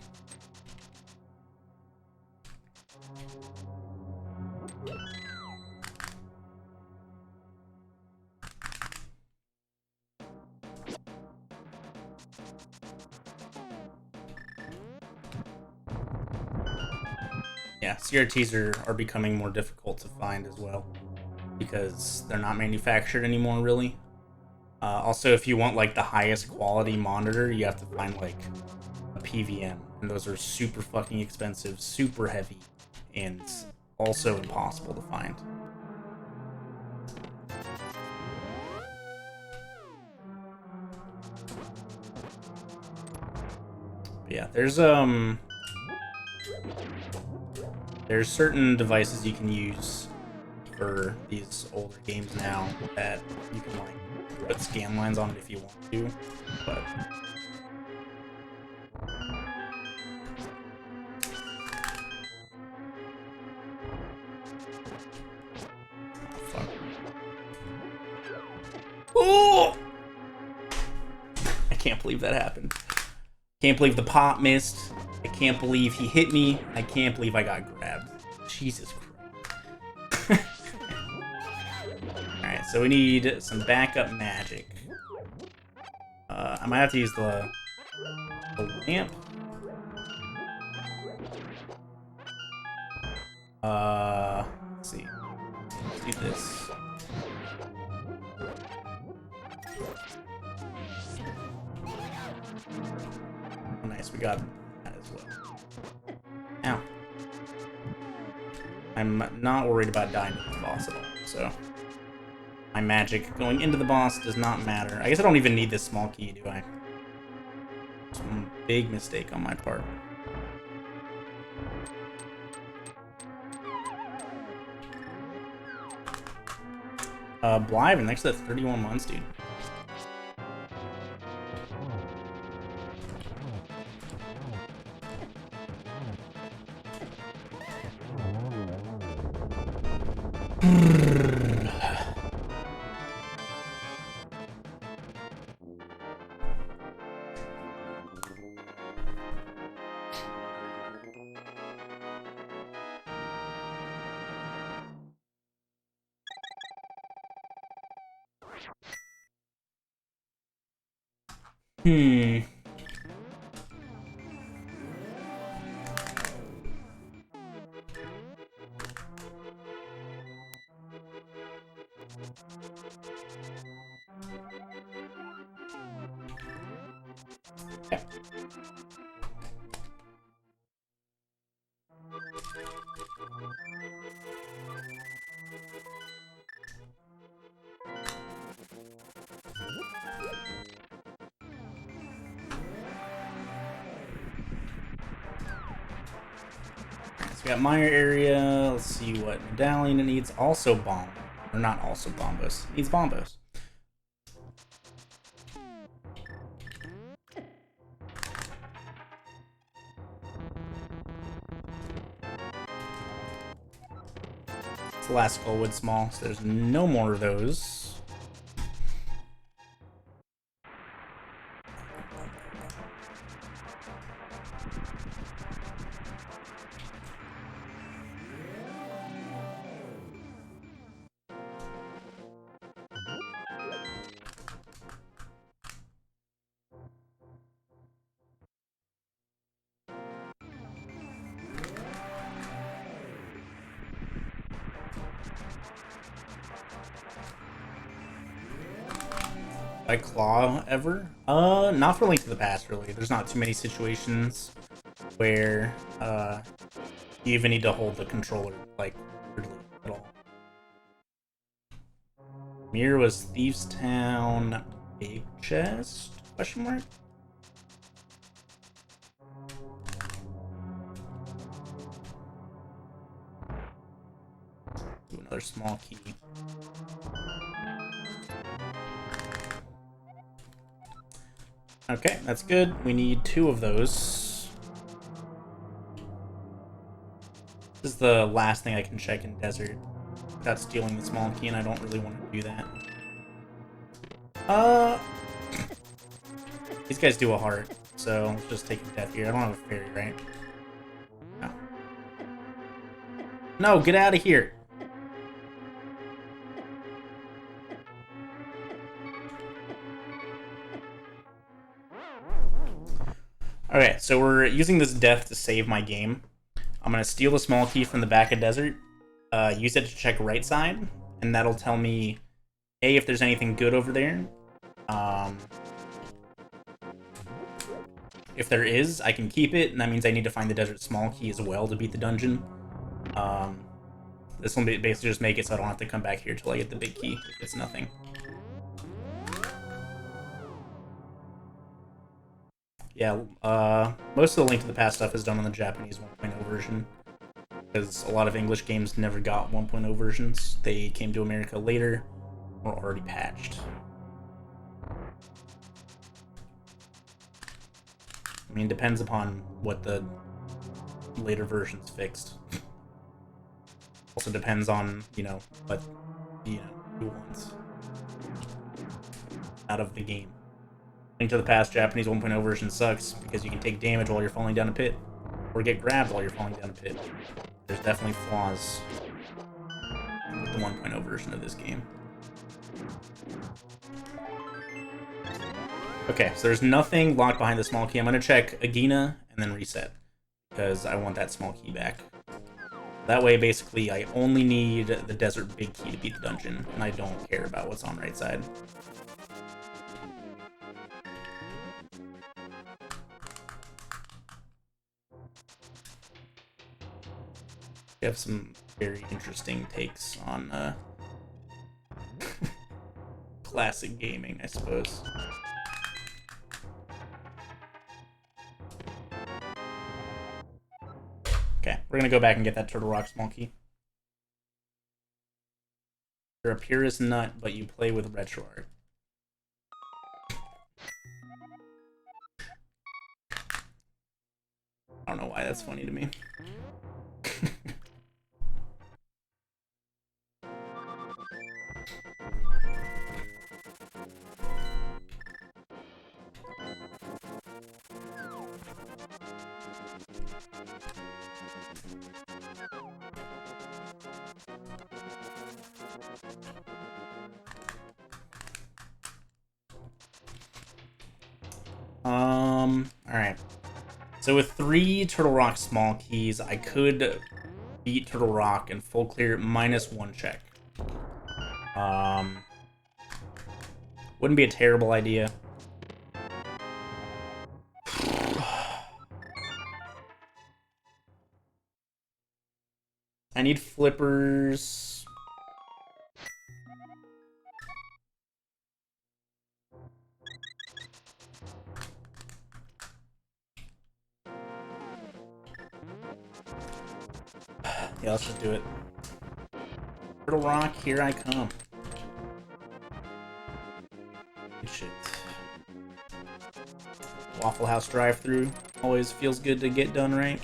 Yeah, CRTs are becoming more difficult to find as well, because they're not manufactured anymore, really. Also, if you want, like, the highest quality monitor, you have to find, like, a PVM, and those are super fucking expensive, super heavy, and also impossible to find. But yeah, there's certain devices you can use for these older games now that you can, like, put scan lines on it if you want to, but fuck. Oh! I can't believe that happened. Can't believe the pop missed. I can't believe he hit me. I can't believe I got grabbed. Jesus Christ. Alright, so we need some backup magic. I might have to use the lamp. Let's see. Let's do this. Oh, nice, we got that as well. Ow. I'm not worried about dying to the boss at all, so my magic going into the boss does not matter. I guess I don't even need this small key, do I? Some big mistake on my part. Blythe, next to that 31 months, dude. We got minor area. Let's see what medallion it needs. Also bomb. Or not also bombos. It needs bombos. It's the last Skullwood Small, so there's no more of those. By Claw ever? Not for Link to the Past, really. There's not too many situations where you even need to hold the controller, like, weirdly at all. Mirror was Thieves Town, Big Chest? Question mark? Do another small key. Okay, that's good. We need 2 of those. This is the last thing I can check in Desert without stealing the small key, and I don't really want to do that. These guys do a heart, so let's just take a death here. I don't have a fairy, right? No. No, get out of here! Okay, so we're using this death to save my game. I'm gonna steal the small key from the back of Desert, use it to check right side, and that'll tell me, A, if there's anything good over there. If there is, I can keep it, and that means I need to find the Desert small key as well to beat the dungeon. This will basically just make it so I don't have to come back here till I get the big key if it's nothing. Yeah, most of the Link to the Past stuff is done on the Japanese 1.0 version, because a lot of English games never got 1.0 versions. They came to America later, or already patched. I mean, it depends upon what the later versions fixed. Also depends on, you know, what, you know, who wants out of the game. Link to the Past Japanese 1.0 version sucks because you can take damage while you're falling down a pit, or get grabbed while you're falling down a pit. There's definitely flaws with the 1.0 version of this game. Okay, so there's nothing locked behind the small key. I'm gonna check Agina and then reset, because I want that small key back. That way, basically, I only need the Desert Big Key to beat the dungeon, and I don't care about what's on right side. We have some very interesting takes on classic gaming, I suppose. Okay, we're gonna go back and get that Turtle Rock small key. You're a purist nut, but you play with retro art. I don't know why that's funny to me. Alright. So with 3 Turtle Rock small keys, I could beat Turtle Rock and full clear -1 check. Wouldn't be a terrible idea. I need flippers. Yeah, let's just do it. Turtle Rock, here I come. Good shit. Waffle House drive-thru always feels good to get done right.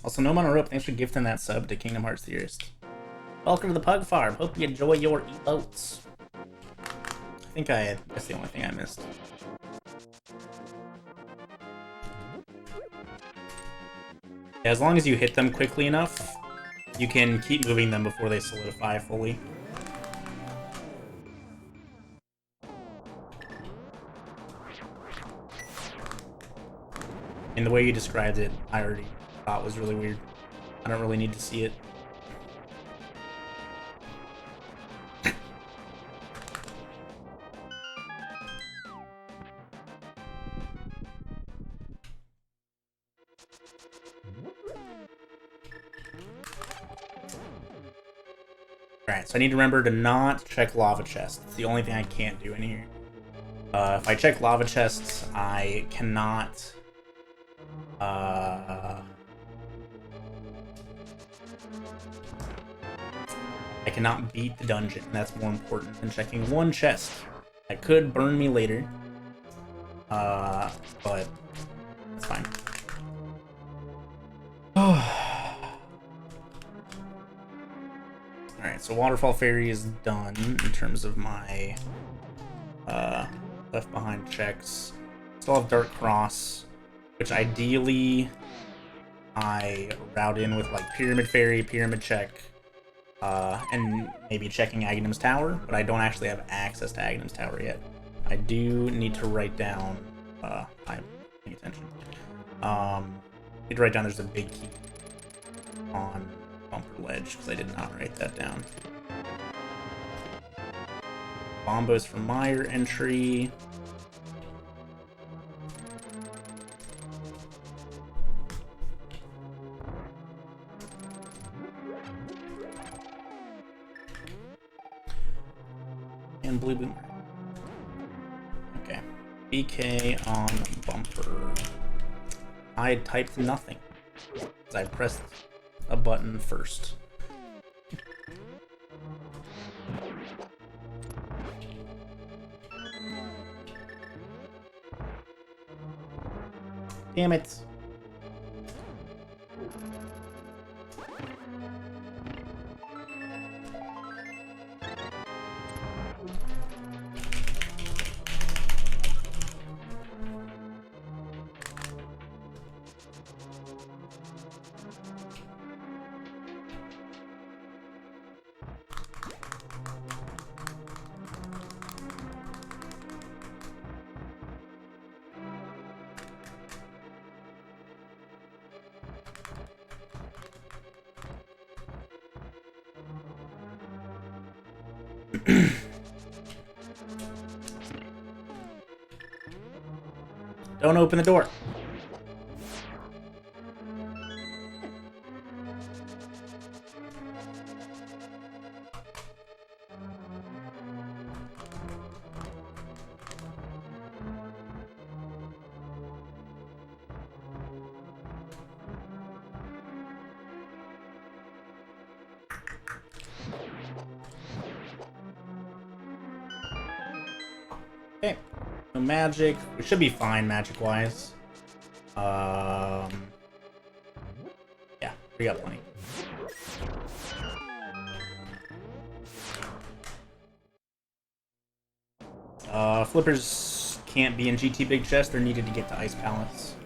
Also, No Mono Rope, thanks for gifting that sub to Kingdom Hearts Theorist. Welcome to the Pug Farm. Hope you enjoy your emotes. I think that's the only thing I missed. Yeah, as long as you hit them quickly enough, you can keep moving them before they solidify fully. And the way you described it, I already thought was really weird. I don't really need to see it. Alright, so I need to remember to not check lava chests. It's the only thing I can't do in here. If I check lava chests, I cannot... I cannot beat the dungeon. That's more important than checking one chest. That could burn me later. But that's fine. Alright, so Waterfall Fairy is done in terms of my left behind checks. Still have Dark Cross, which ideally I route in with like Pyramid Fairy, Pyramid Check, and maybe checking Aghanim's Tower, but I don't actually have access to Aghanim's Tower yet. I do need to write down, I'm paying attention. Need to write down there's a big key on Bumper Ledge, because I did not write that down. Bombos from Meyer entry. And Blue Boomer. Okay. BK on Bumper. I typed nothing, because I pressed a button first. Damn it. Don't open the door. Okay. No magic. We should be fine magic-wise. Yeah, we got plenty. Flippers can't be in GT Big Chest. They're needed to get to Ice Palace.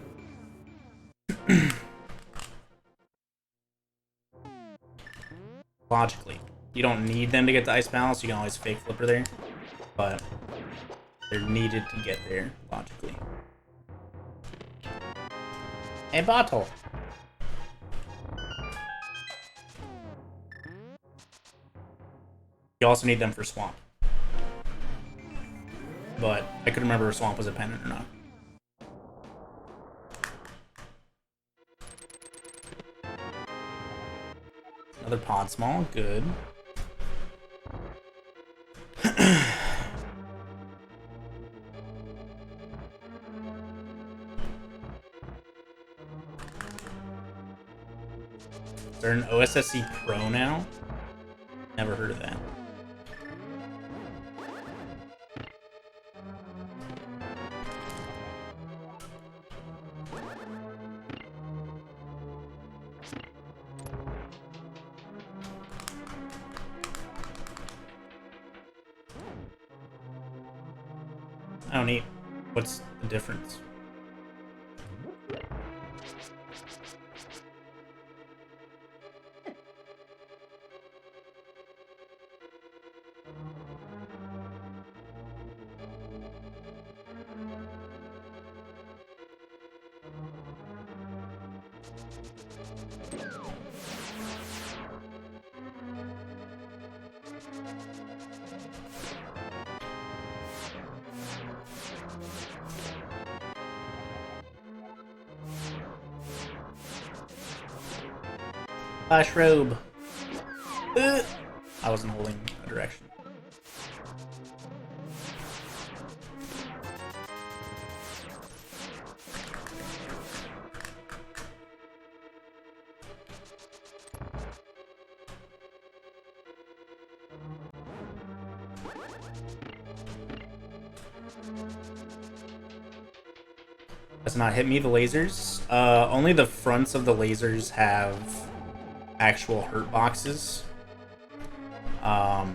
Logically, you don't need them to get to Ice Palace. You can always fake Flipper there, but they're needed to get there, logically. A bottle! You also need them for Swamp. But I couldn't remember if Swamp was a pendant or not. Another Pod Small, good. Is there an OSSC Pro now? Never heard of that. Oh, neat. What's the difference? Flash robe. I wasn't holding a direction. Does not hit me, the lasers. Only the fronts of the lasers have actual hurt boxes. Yeah,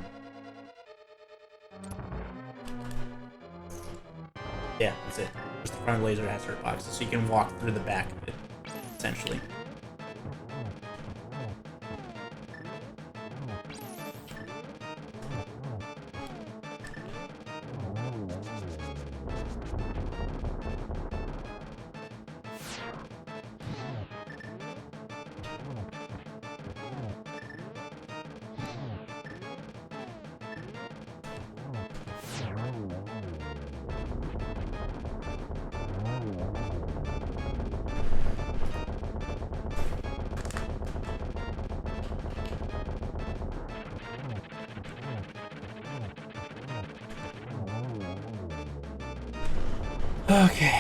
that's it. Just the front of the laser has hurt boxes, so you can walk through the back of it, essentially. Okay.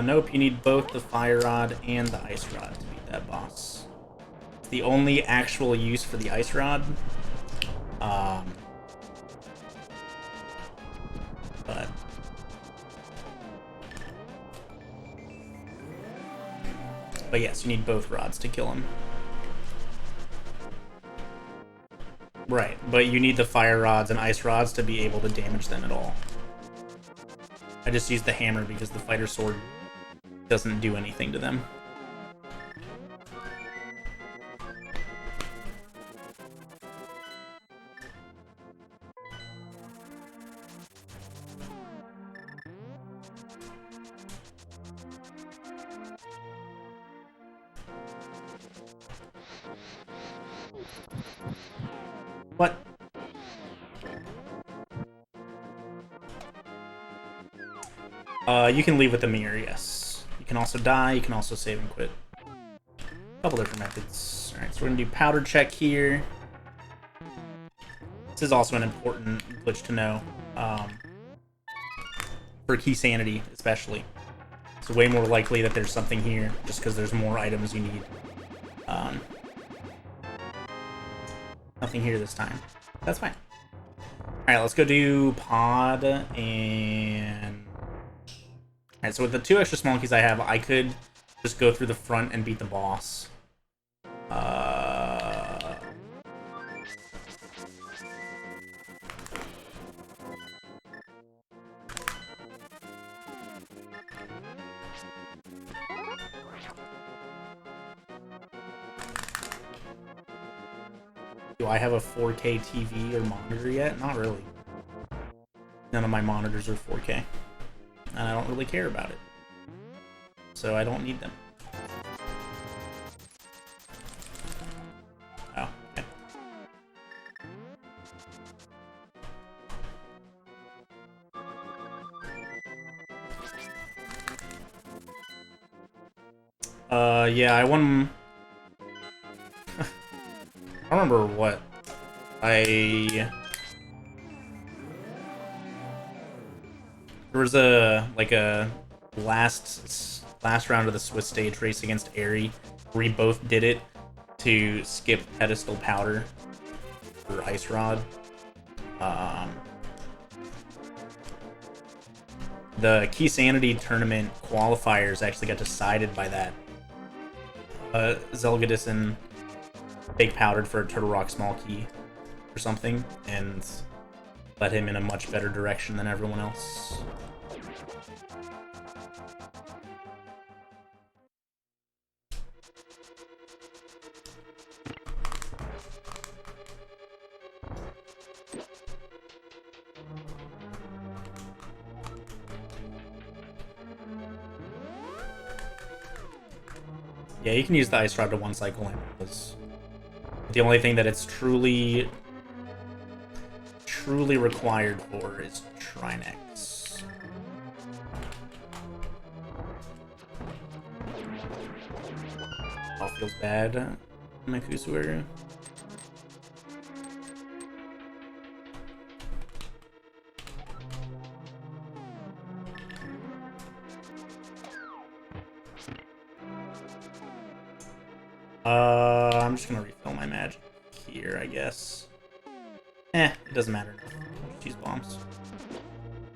Nope, you need both the fire rod and the ice rod to beat that boss. It's the only actual use for the ice rod. But yes, you need both rods to kill him. Right, but you need the fire rods and ice rods to be able to damage them at all. I just used the hammer because the fighter sword doesn't do anything to them. What? You can leave with the mirror, yes. You can also die, you can also save and quit. A couple different methods. Alright, so we're gonna do powder check here. This is also an important glitch to know. For Keysanity, especially. It's way more likely that there's something here, just because there's more items you need. Nothing here this time. That's fine. Alright, let's go do pod and... Alright, so with the 2 extra small keys I have, I could just go through the front and beat the boss. Do I have a 4K TV or monitor yet? Not really. None of my monitors are 4K. And I don't really care about it. So I don't need them. Oh, okay. Yeah, I won... I don't remember what. There was a last last round of the Swiss stage race against Airy, where we both did it to skip pedestal powder for Ice Rod. The Keysanity tournament qualifiers actually got decided by that. Zelgadison fake powdered for a Turtle Rock small key or something, and led him in a much better direction than everyone else. Yeah, you can use the Ice Rod to one cycle him. The only thing that it's truly required for is Trinex. All feels bad, Makusu. I'm just gonna refill my magic here, I guess. It doesn't matter. Just use bombs.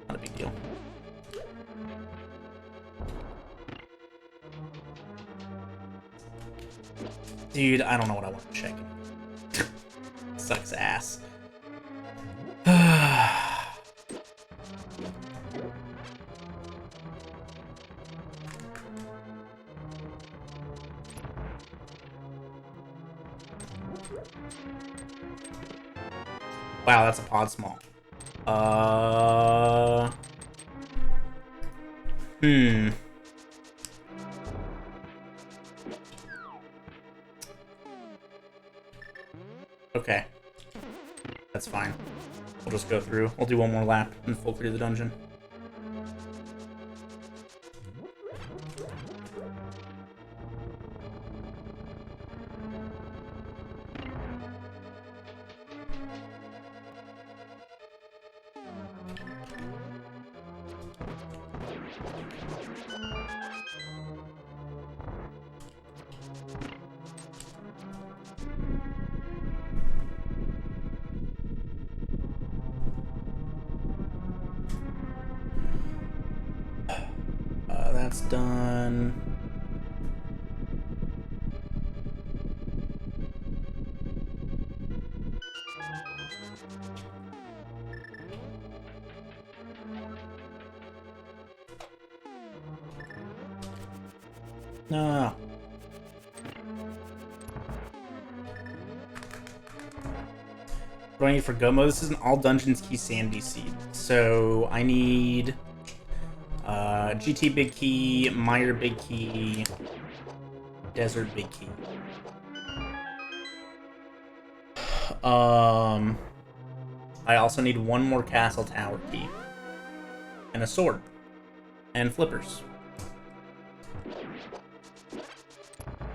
Not a big deal. Dude, I don't know what I want to check. Sucks ass. Wow, that's a pod small. Okay. That's fine. We'll just go through. We'll do one more lap and full clear the dungeon. That's done. No. What do I need for go mode? This is an all dungeons Keysanity seed. So I need GT big key, Meyer big key, Desert big key. I also need one more Castle Tower key. And a sword. And flippers.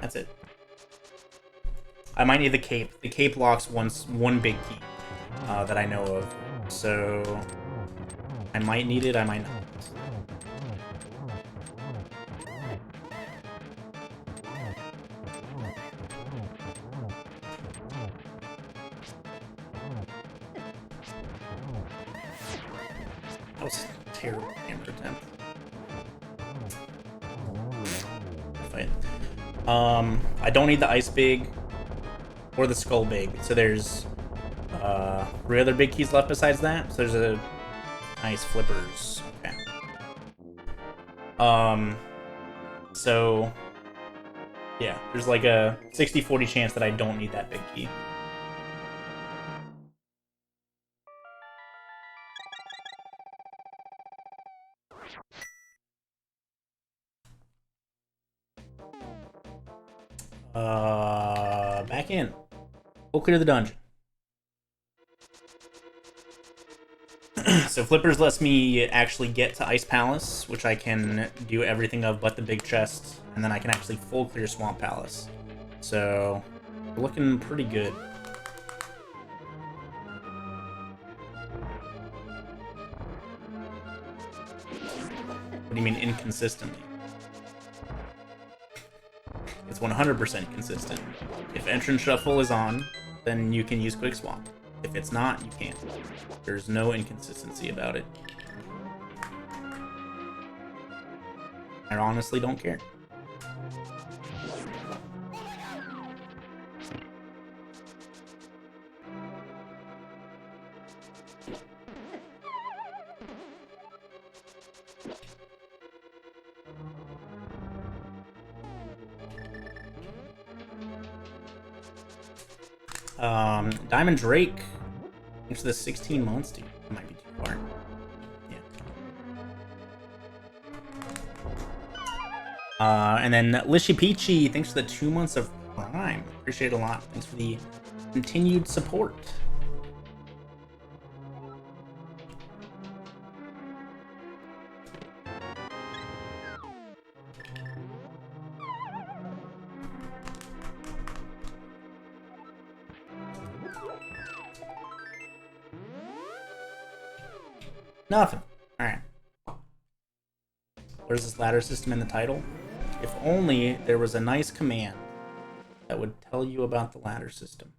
That's it. I might need the cape. The cape locks one big key that I know of. So I might need it, I might not. That was a terrible hammer attempt. Fight. I don't need the ice big or the skull big. So there's 3 other big keys left besides that. So there's a nice flippers. Okay. So yeah, there's like a 60-40 chance that I don't need that big key. Back in. We'll clear the dungeon. So Flippers lets me actually get to Ice Palace, which I can do everything of but the big chest, and then I can actually full clear Swamp Palace. So we're looking pretty good. What do you mean inconsistently? 100% consistent. If entrance shuffle is on, then you can use quick swap. If it's not, you can't. There's no inconsistency about it. I honestly don't care. Diamond Drake. Thanks for the 16 months, dude. That might be too far. Yeah. And then Lishy Peachy, thanks for the 2 months of Prime. Appreciate it a lot. Thanks for the continued support. Nothing. Alright. Where's this ladder system in the title? If only there was a nice command that would tell you about the ladder system.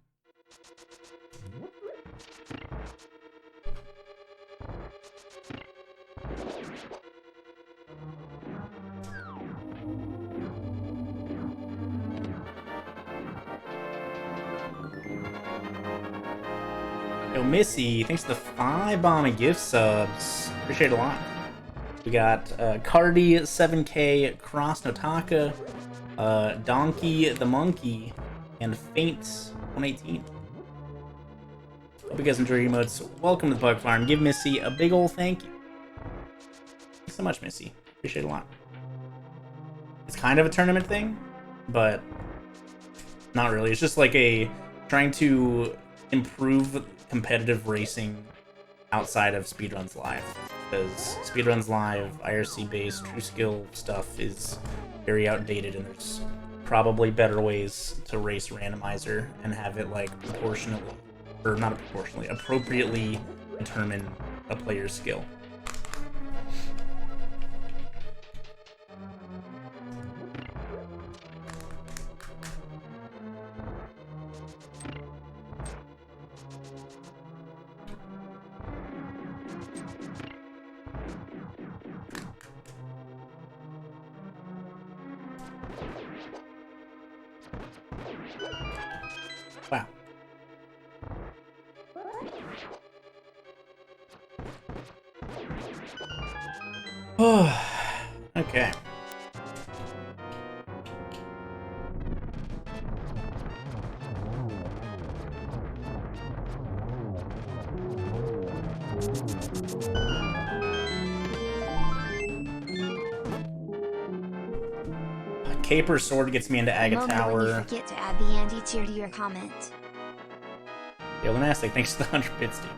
Yo, Missy, thanks for the 5 bomb gift subs. Appreciate it a lot. We got Cardi 7K, Cross Notaka, Donkey the Monkey, and Faint 118. Hope you guys enjoy your emotes. Welcome to the Bug Farm. Give Missy a big ol' thank you. Thanks so much, Missy. Appreciate it a lot. It's kind of a tournament thing, but not really. It's just like a trying to improve competitive racing outside of Speedruns Live, because Speedruns Live, IRC based, true skill stuff is very outdated, and there's probably better ways to race randomizer and have it like proportionally, or not proportionally, appropriately determine a player's skill. Wow. Okay. Caper Sword gets me into Aga Tower. When you forget to add the anti-tier to your comment. Yo, Lunastic, thanks for the 100 bits, dude.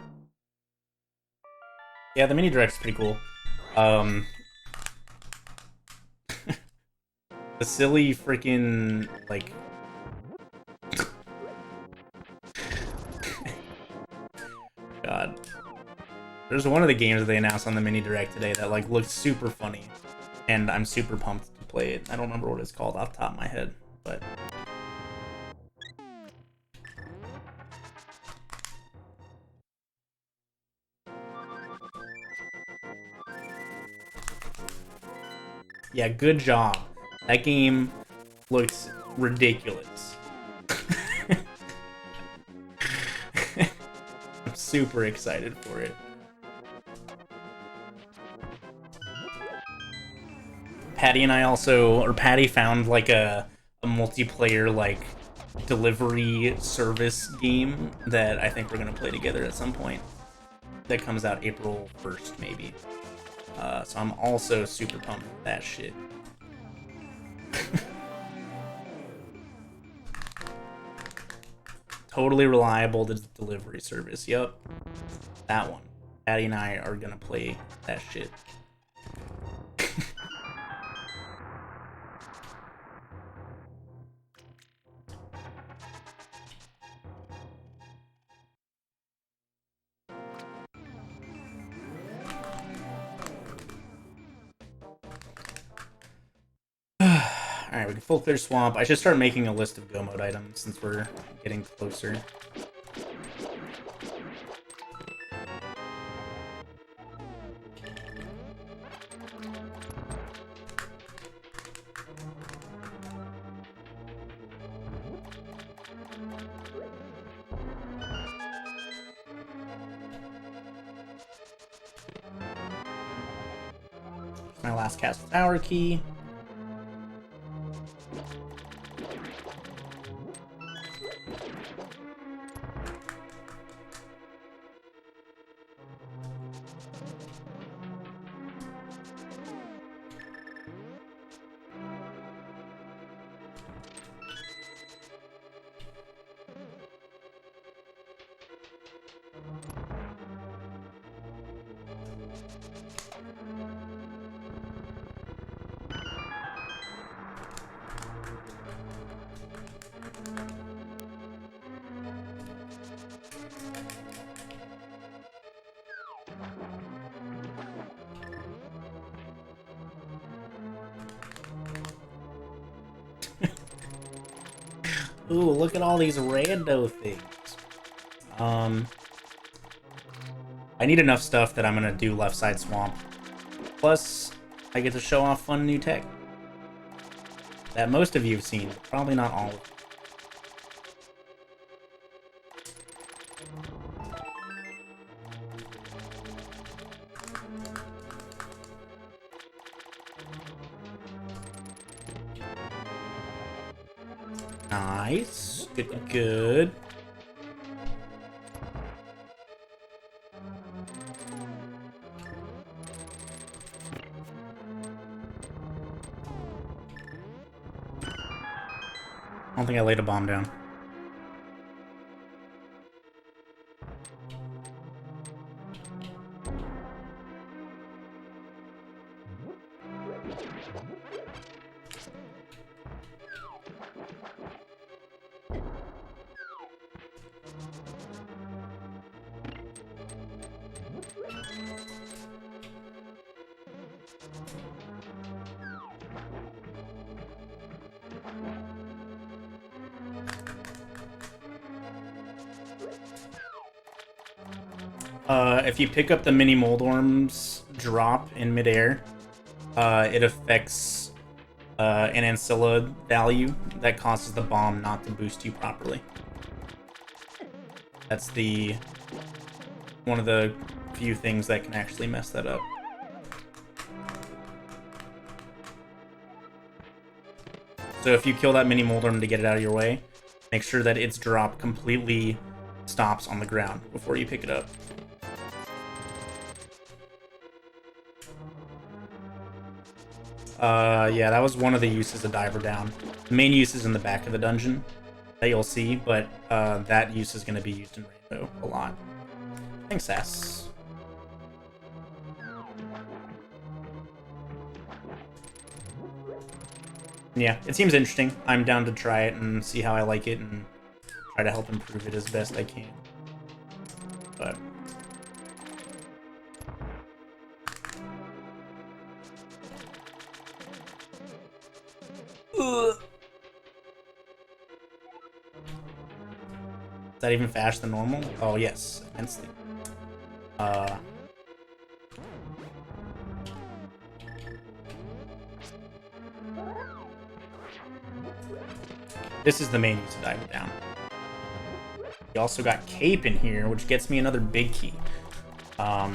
Yeah, the mini direct's pretty cool. The silly freaking like God. There's one of the games that they announced on the mini direct today that like looked super funny, and I'm super pumped to play it. I don't remember what it's called off the top of my head, but yeah, good job. That game looks ridiculous. I'm super excited for it. Patty and I also, or Patty found like a multiplayer like delivery service game that I think we're gonna play together at some point. That comes out April 1st, maybe. So I'm also super pumped with that shit. Totally reliable delivery service. Yep. That one. Patty and I are gonna play that shit. Alright, we can full clear swamp. I should start making a list of go mode items since we're getting closer. My last cast with Tower Key. Ooh, look at all these rando things. I need enough stuff that I'm gonna do left side swamp. Plus, I get to show off fun new tech that most of you have seen, probably not all of you. Nice. Good, good. I don't think I laid a bomb down. If you pick up the mini mold worms drop in midair, it affects an ancilla value that causes the bomb not to boost you properly. That's one of the few things that can actually mess that up. So if you kill that mini mold worm to get it out of your way, make sure that its drop completely stops on the ground before you pick it up. Yeah, that was one of the uses of Diver Down. The main use is in the back of the dungeon that you'll see, but that use is going to be used in Rainbow a lot. Thanks, Sass. Yeah, it seems interesting. I'm down to try it and see how I like it and try to help improve it as best I can. But is that even faster than normal? Oh yes, immensely. This is the main use of Diver Down. You also got Cape in here, which gets me another big key. So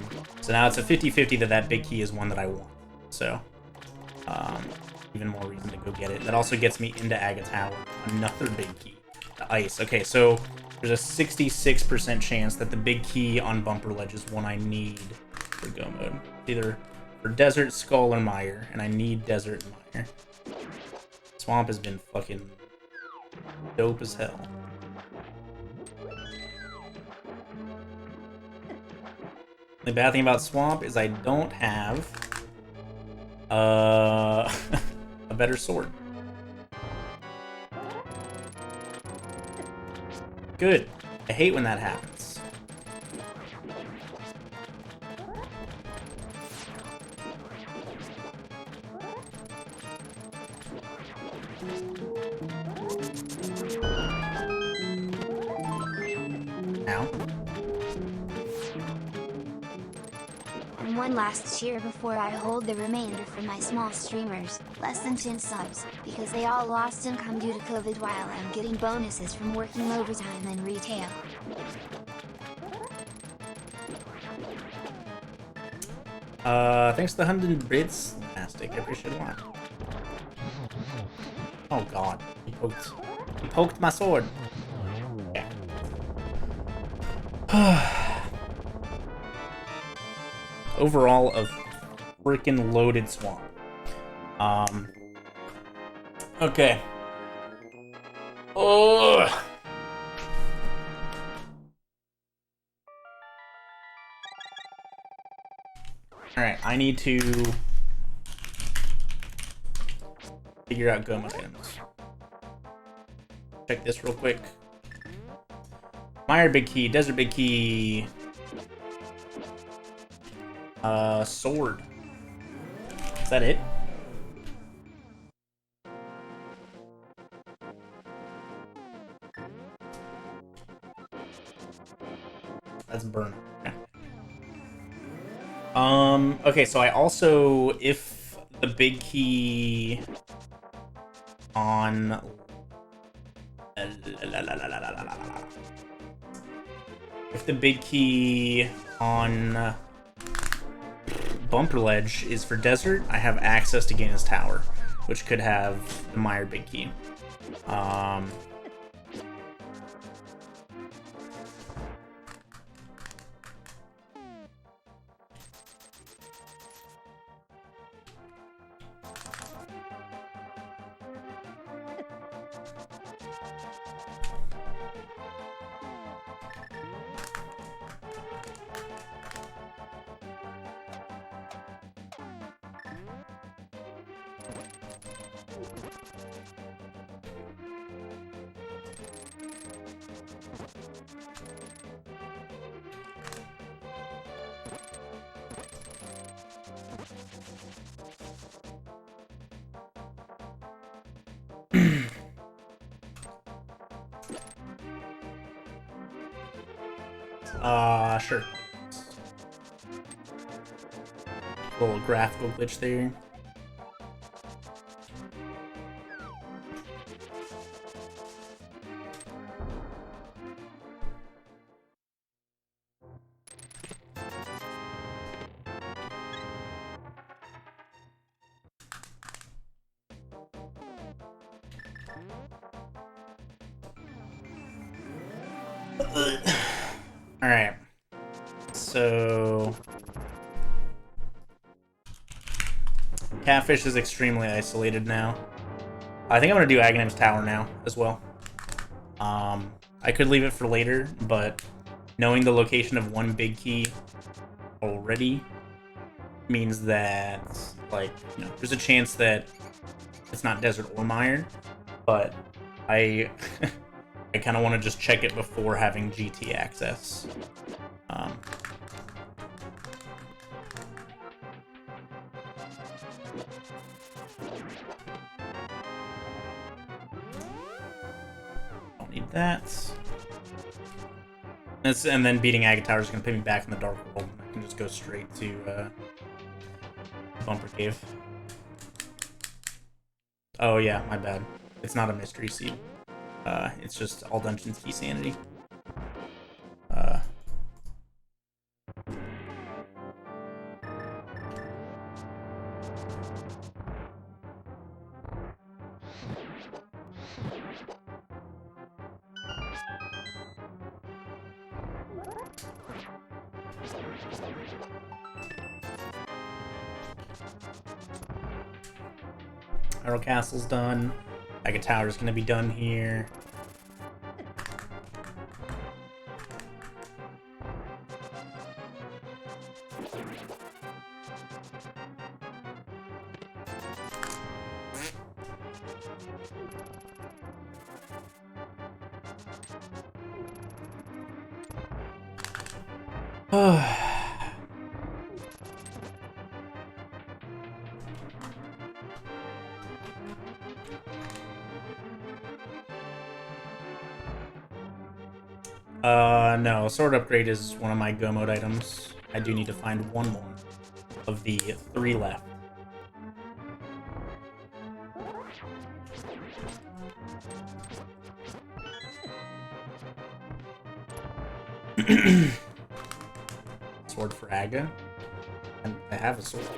now it's a 50-50 that big key is one that I want. So, even more reason to go get it. That also gets me into Aga Tower, another big key. The ice. Okay, so there's a 66% chance that the big key on Bumper Ledge is one I need for go mode. Either for Desert, Skull, or Mire, and I need Desert and Mire. Swamp has been fucking dope as hell. The bad thing about Swamp is I don't have a better sword. Good. I hate when that happens. Now. And one last cheer before I hold the remainder for my small streamers, less than 10 subs, because they all lost income due to COVID while I'm getting bonuses from working overtime in retail. Thanks to the 100 bits. Fantastic, I appreciate it a lot. Oh god, he poked my sword. Okay. Overall, a freaking loaded swamp. Okay. Oh. Alright, I need to figure out go mode items. Check this real quick. Mire big key, desert big key. Sword. Is that it? That's burn. Okay. Okay, so I also, if the big key on if the big key on Bumper Ledge is for desert, I have access to Gaina's Tower, which could have the Mire big key. Sure. Little graphical glitch there. Alright. So Catfish is extremely isolated now. I think I'm gonna do Aghanim's Tower now as well. I could leave it for later, but knowing the location of one big key already means that, like, you know, there's a chance that it's not desert or mire, but I I kind of want to just check it before having GT access. Don't need that. And then beating Agate Tower is going to put me back in the Dark World. I can just go straight to Bumper Cave. Oh yeah, my bad. It's not a mystery seed. It's just all dungeons Keysanity. Arrow Castle's done. Agate Tower's gonna be done here. No, sword upgrade is one of my go mode items. I do need to find one more of the 3 left. Sword for Aga. And I have a sword.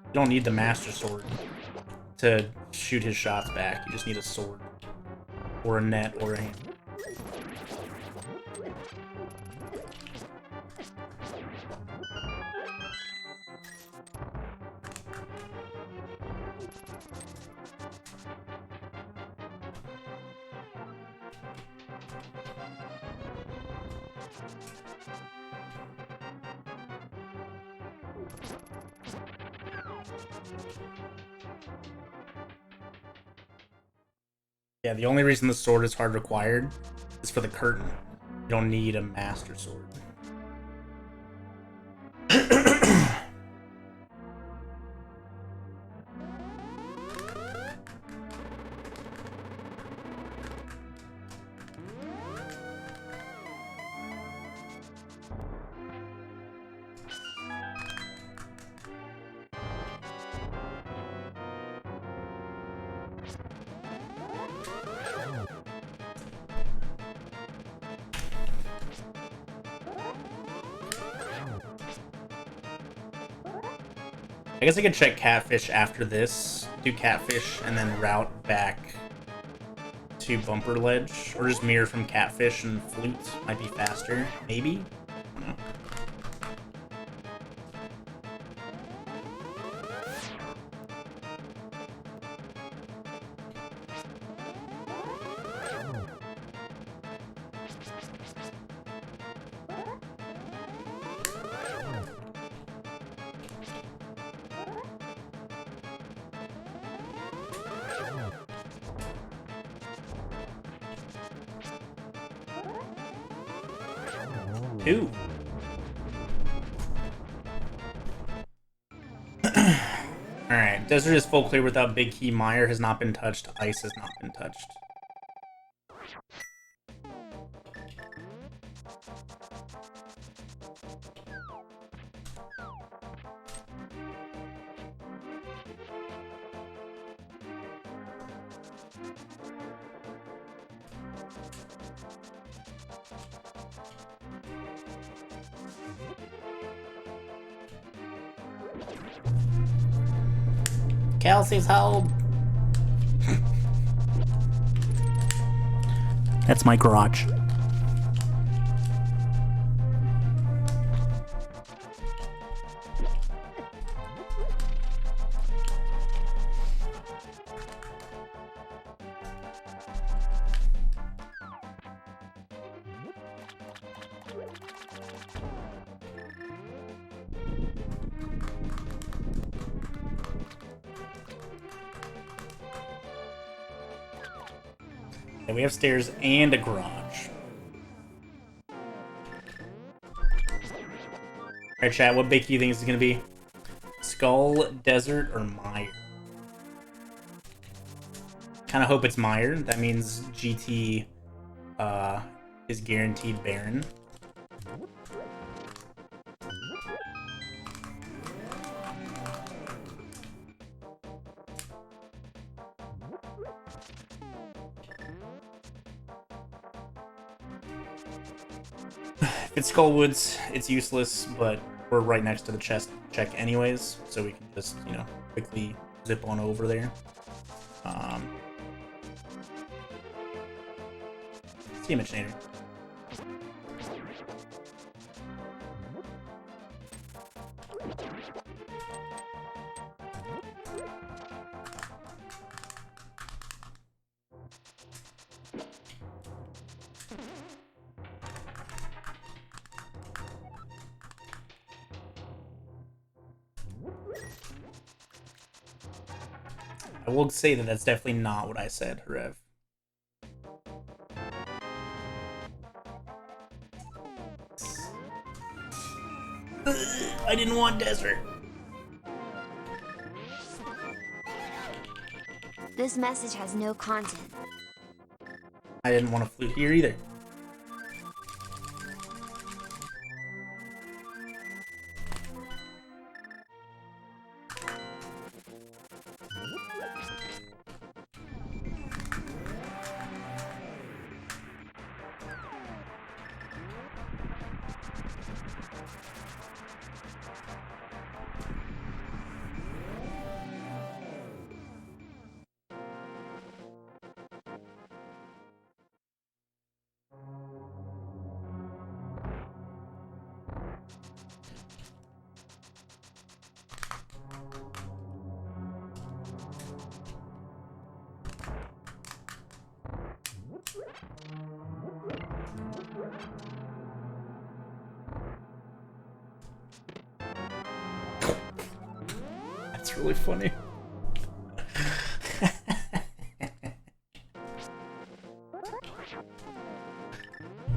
You don't need the Master Sword to shoot his shots back. You just need a sword. Or a net or a hammer. Yeah, the only reason the sword is hard required is for the curtain. You don't need a Master Sword. I guess I could check Catfish after this, do Catfish, and then route back to Bumper Ledge, or just mirror from Catfish and Flute. Might be faster, maybe? I don't know. Two. Alright, Desert is full clear without Big Key. Mire has not been touched. Ice has not been touched. Kelsey's home. That's my garage. We have stairs and a garage. Alright, chat, what big key thing is it gonna be? Skull, Desert, or Mire? Kinda hope it's Mire. That means GT is guaranteed Baron. If it's Skullwoods, it's useless, but we're right next to the chest check anyways, so we can just, you know, quickly zip on over there. Imaginator. I will say that that's definitely not what I said, Rev. I didn't want Desert. This message has no content. I didn't want to flute here either. That's really funny.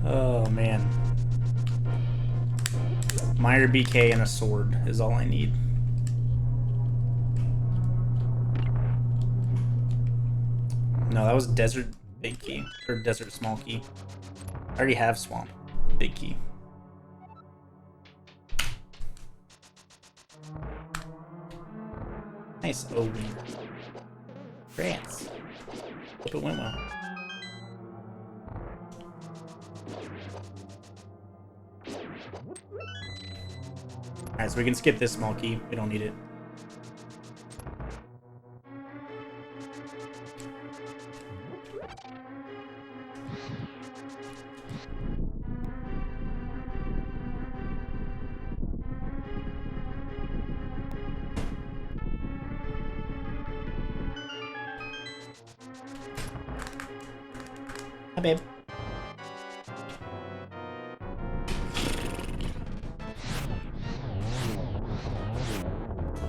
Oh man. Meyer BK and a sword is all I need. No, that was Desert Big Key. Or Desert Small Key. I already have Swamp Big Key. Nice. Oh, France. Hope it went well. Alright, so we can skip this small key. We don't need it. Hi, babe.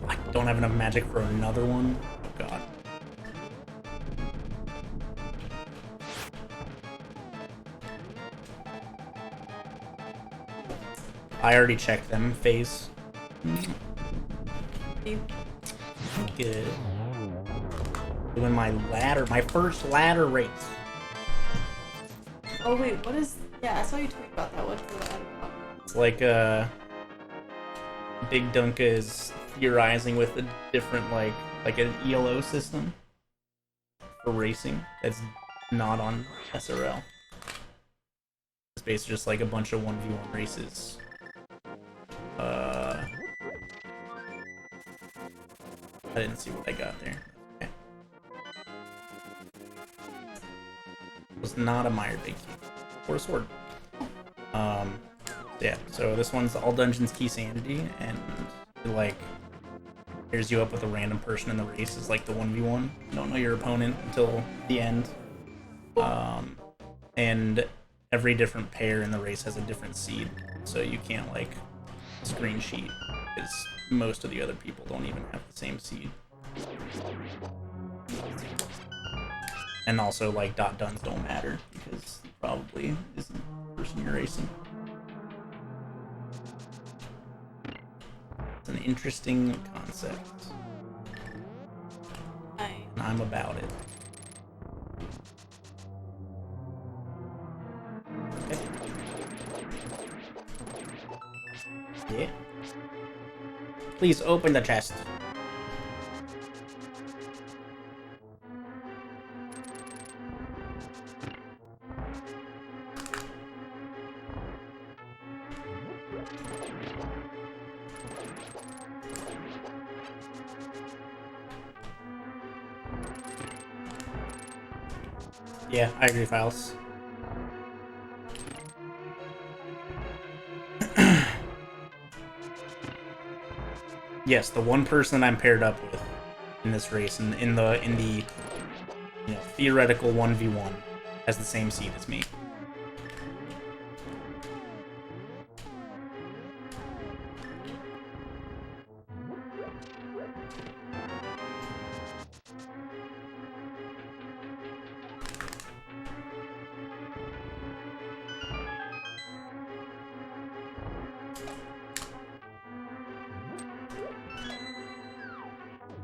I don't have enough magic for another one. Oh, God. I already checked them. Phase. Good. Doing my ladder, my first ladder race. Oh wait, what is? Yeah, I saw you tweet about that. What's the ladder? It's like BigDunka is theorizing with a different like an ELO system for racing that's not on SRL. It's basically just like a bunch of 1v1 races. I didn't see what I got there. Okay. It was not a Meyer Big Key. Or a sword. Yeah, so this one's all dungeons Keysanity, and it, like, pairs you up with a random person in the race is like the 1v1. You don't know your opponent until the end. And every different pair in the race has a different seed, so you can't, like, screen sheet, because most of the other people don't even have the same seed. And also, like, .duns don't matter, because probably isn't the person you're racing. It's an interesting concept. And I'm about it. Okay. Yeah. Please open the chest. Yeah, I agree, Files. Yes, the one person I'm paired up with in this race, and in the you know, theoretical 1v1, has the same seed as me.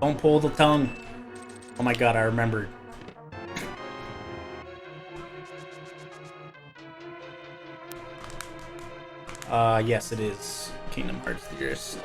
Don't pull the tongue. my god, I remembered. Yes, it is Kingdom Hearts Theorist.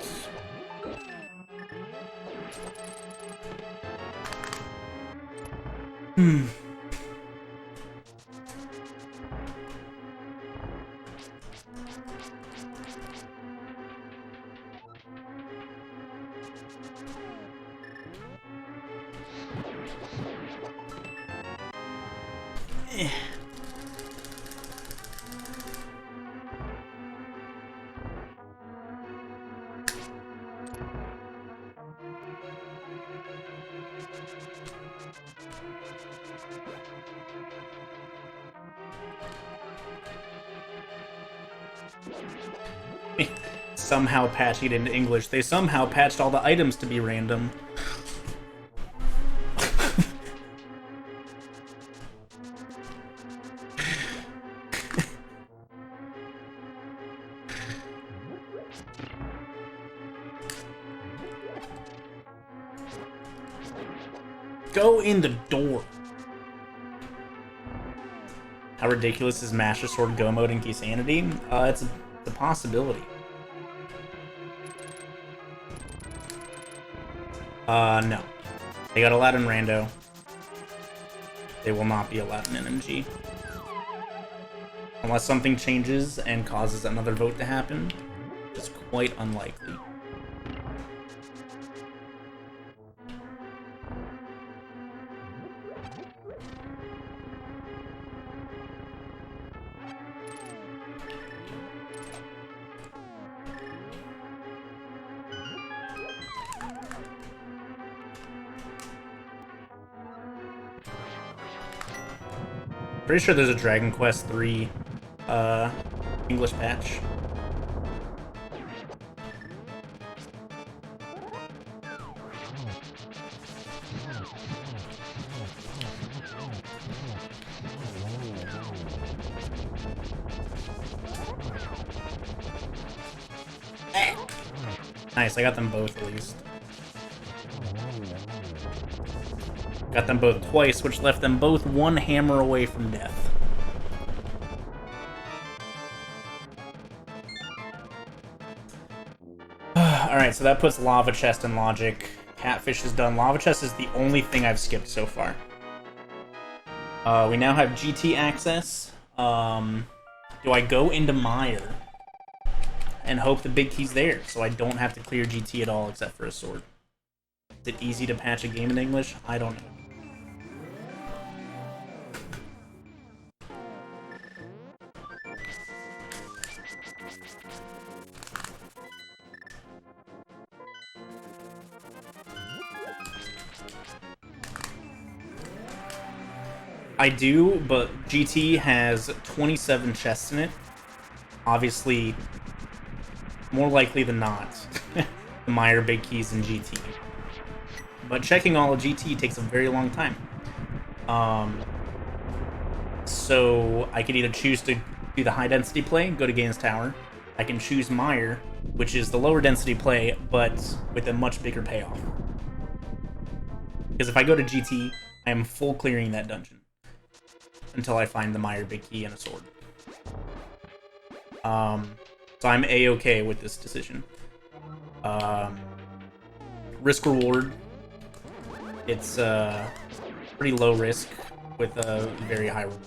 Somehow patching it into English. They somehow patched all the items to be random. Go in the door. How ridiculous is Master Sword Go mode in Keysanity? It's a possibility. No. They got allowed in Rando. They will not be allowed in NMG. Unless something changes and causes another vote to happen, it's quite unlikely. Pretty sure there's a Dragon Quest III English patch. Nice, I got them both at least. Got them both twice, which left them both one hammer away from death. Alright, so that puts Lava Chest in Logic. Catfish is done. Lava Chest is the only thing I've skipped so far. We now have GT access. Do I go into Mire and hope the big key's there so I don't have to clear GT at all except for a sword? Is it easy to patch a game in English? I don't know. I do, but GT has 27 chests in it. Obviously, more likely than not, the Mire big keys in GT. But checking all of GT takes a very long time. So I could either choose to do the high density play, go to Gaines Tower. I can choose Mire, which is the lower density play, but with a much bigger payoff. Because if I go to GT, I am full clearing that dungeon until I find the Mire big key and a sword. So I'm A-okay with this decision. Risk reward. It's pretty low risk with a very high reward.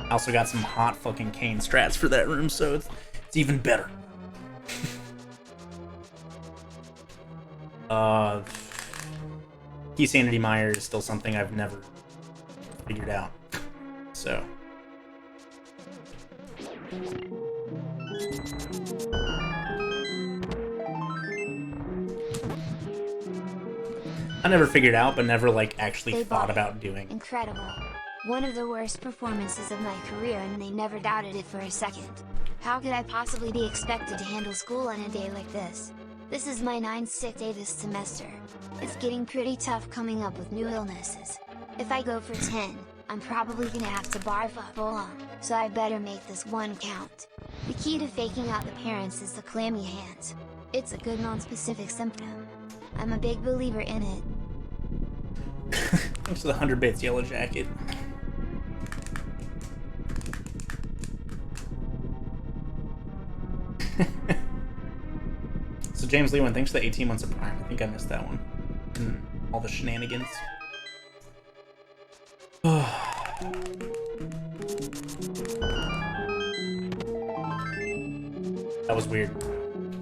I also got some hot fucking Kane strats for that room, so it's even better. Keysanity Mire is still something I've never figured out. So. I never figured out, but never like actually thought about doing. Incredible. One of the worst performances of my career, and they never doubted it for a second. How could I possibly be expected to handle school on a day like this? This is my 9th sick day this semester. It's getting pretty tough coming up with new illnesses. If I go for 10, I'm probably gonna have to barf up full on, so I better make this one count. The key to faking out the parents is the clammy hands. It's a good non-specific symptom. I'm a big believer in it. Thanks for the 100 bits, Yellow Jacket. So James Lewin, thanks for the 18 months of Prime. I think I missed that one. And all the shenanigans. That was weird.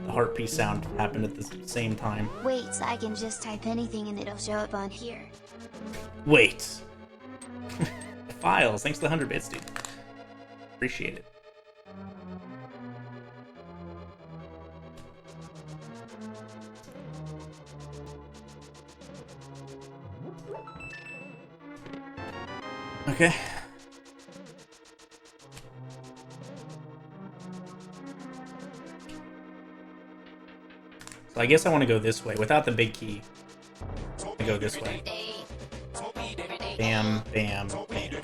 The heart piece sound happened at the same time. Wait, so I can just type anything and it'll show up on here. Wait. Files. Thanks for the 100 bits, dude. Appreciate it. Okay. So I guess I want to go this way without the big key. I go this way. Bam, bam, bam.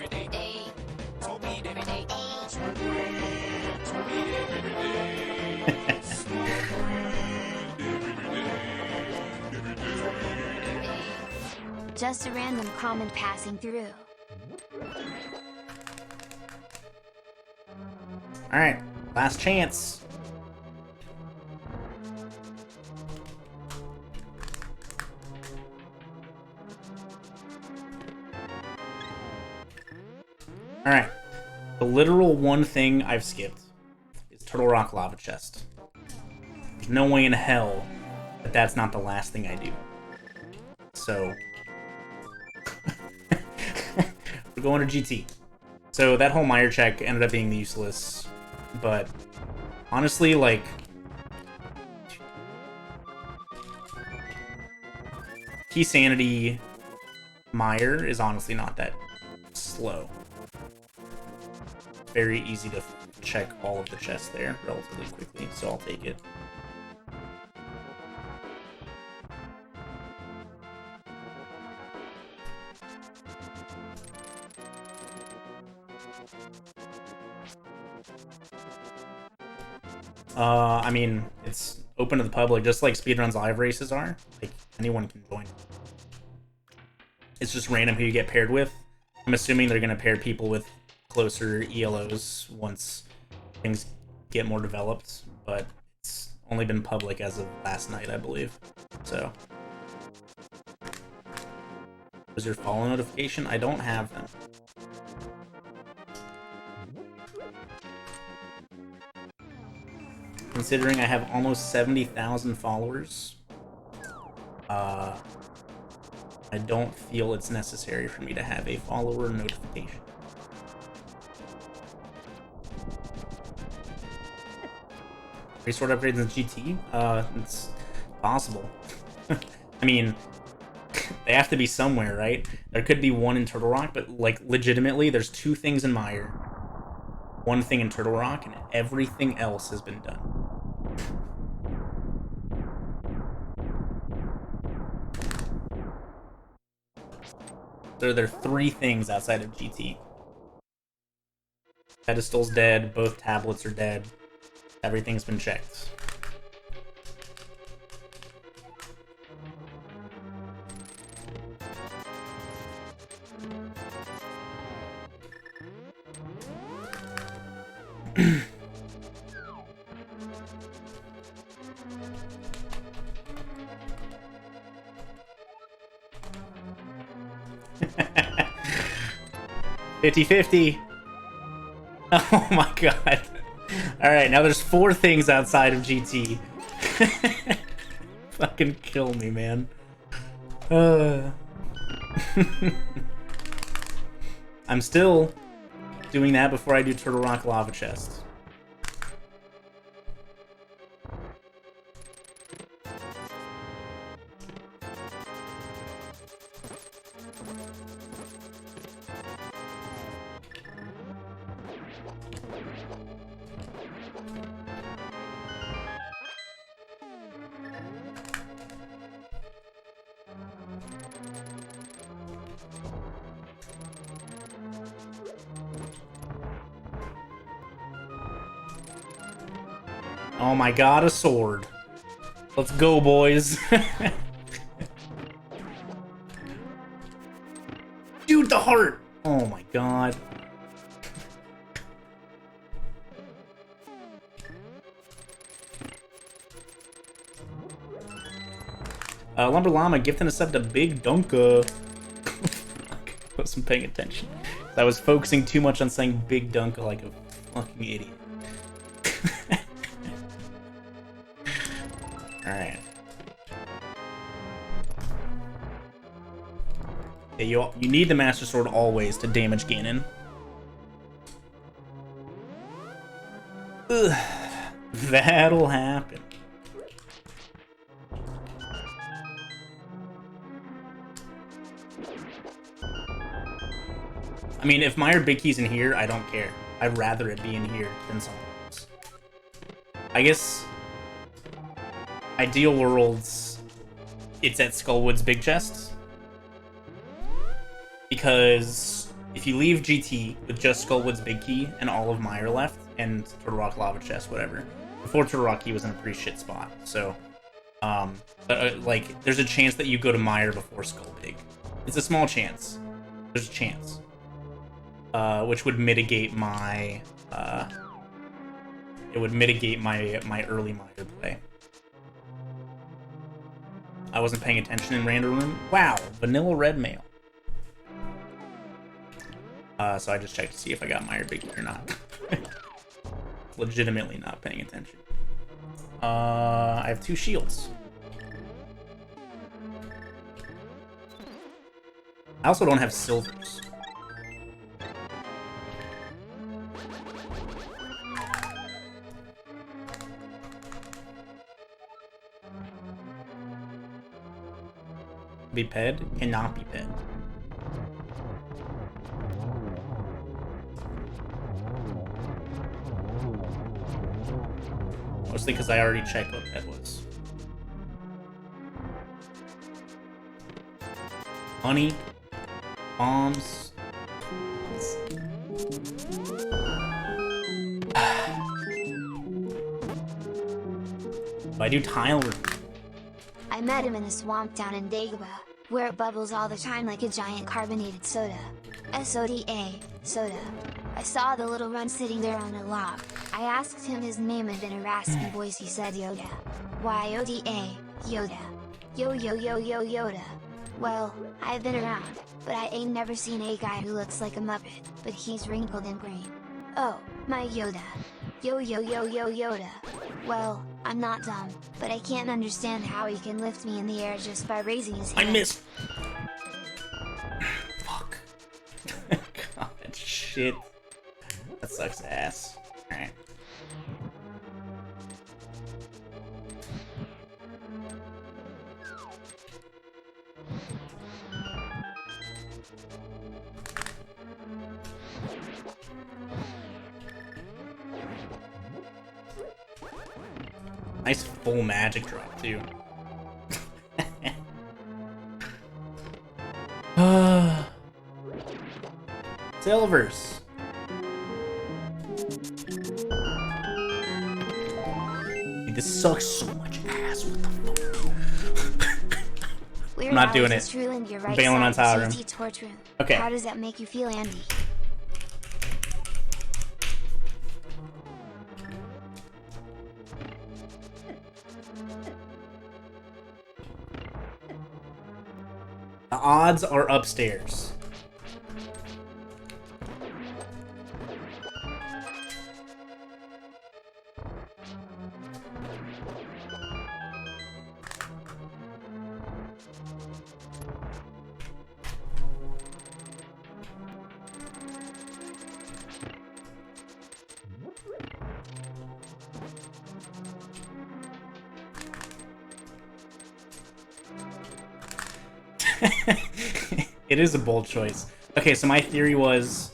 Just a random comment passing through. Alright, last chance. Alright, the literal one thing I've skipped is Turtle Rock Lava Chest. There's no way in hell that that's not the last thing I do. So, we're going to GT. So that whole Meyer check ended up being useless, but honestly, like, Keysanity Meyer is honestly not that slow. Very easy to check all of the chests there relatively quickly, so I'll take it. I mean, it's open to the public, just like speedruns live races are. Like, anyone can join. It's just random who you get paired with. I'm assuming they're going to pair people with closer ELOs once things get more developed, but it's only been public as of last night, I believe. So, was your follow notification? I don't have them. Considering I have almost 70,000 followers, I don't feel it's necessary for me to have a follower notification. Restore upgrades in GT? It's possible. I mean, they have to be somewhere, right? There could be one in Turtle Rock, but, like, legitimately, there's 2 things in Meyer, 1 thing in Turtle Rock, and everything else has been done. So there are 3 things outside of GT. Pedestal's dead, both tablets are dead, everything's been checked. $50-50. Oh my god. Alright, now there's 4 things outside of GT. Fucking kill me, man. I'm still doing that before I do Turtle Rock Lava Chest. Oh my god, a sword. Let's go, boys. Dude, the heart! Oh my god. Lumber Llama gifting a sub to BigDunka. I wasn't paying attention. I was focusing too much on saying BigDunka like a fucking idiot. Alright. Yeah, you need the Master Sword always to damage Ganon. Ugh. That'll happen. I mean, if Meyer Big Key's in here, I don't care. I'd rather it be in here than somewhere else. I guess... Ideal worlds, it's at Skullwood's big chest. Because if you leave GT with just Skullwood's big key and all of Meyer left, and Turtle Rock Lava Chest, whatever. Before Turtle Rock, he was in a pretty shit spot. So, like, there's a chance that you go to Meyer before Skull Big. It's a small chance. There's a chance. Which would mitigate my, it would mitigate my early Meyer play. I wasn't paying attention in Random Room. Wow, vanilla red mail. So I just checked to see if I got Meyer Big Key or not. Legitimately not paying attention. I have 2 shields. I also don't have silvers. Be ped? Cannot be ped. Mostly because I already checked what ped was. Honey, bombs. If I do tile room. I met him in a swamp down in Dagobah, where it bubbles all the time like a giant carbonated soda. SODA, soda. I saw the little run sitting there on a log. I asked him his name and in a raspy voice he said Yoda. Y-O-D-A, Yoda. Yo yo yo yo Yoda. Well, I've been around, but I ain't never seen a guy who looks like a Muppet, but he's wrinkled and green. Oh, my Yoda. Yo yo yo yo Yoda. Well, I'm not dumb, but I can't understand how he can lift me in the air just by raising his hand. I missed. Fuck. God, shit. That sucks ass. Alright. Nice full magic drop, too. Silvers. Dude, this sucks so much ass. What the fuck? I'm not doing it. I'm bailing on tile room. Okay. How does that make you feel, Andy? The odds are upstairs. It is a bold choice. Okay, so my theory was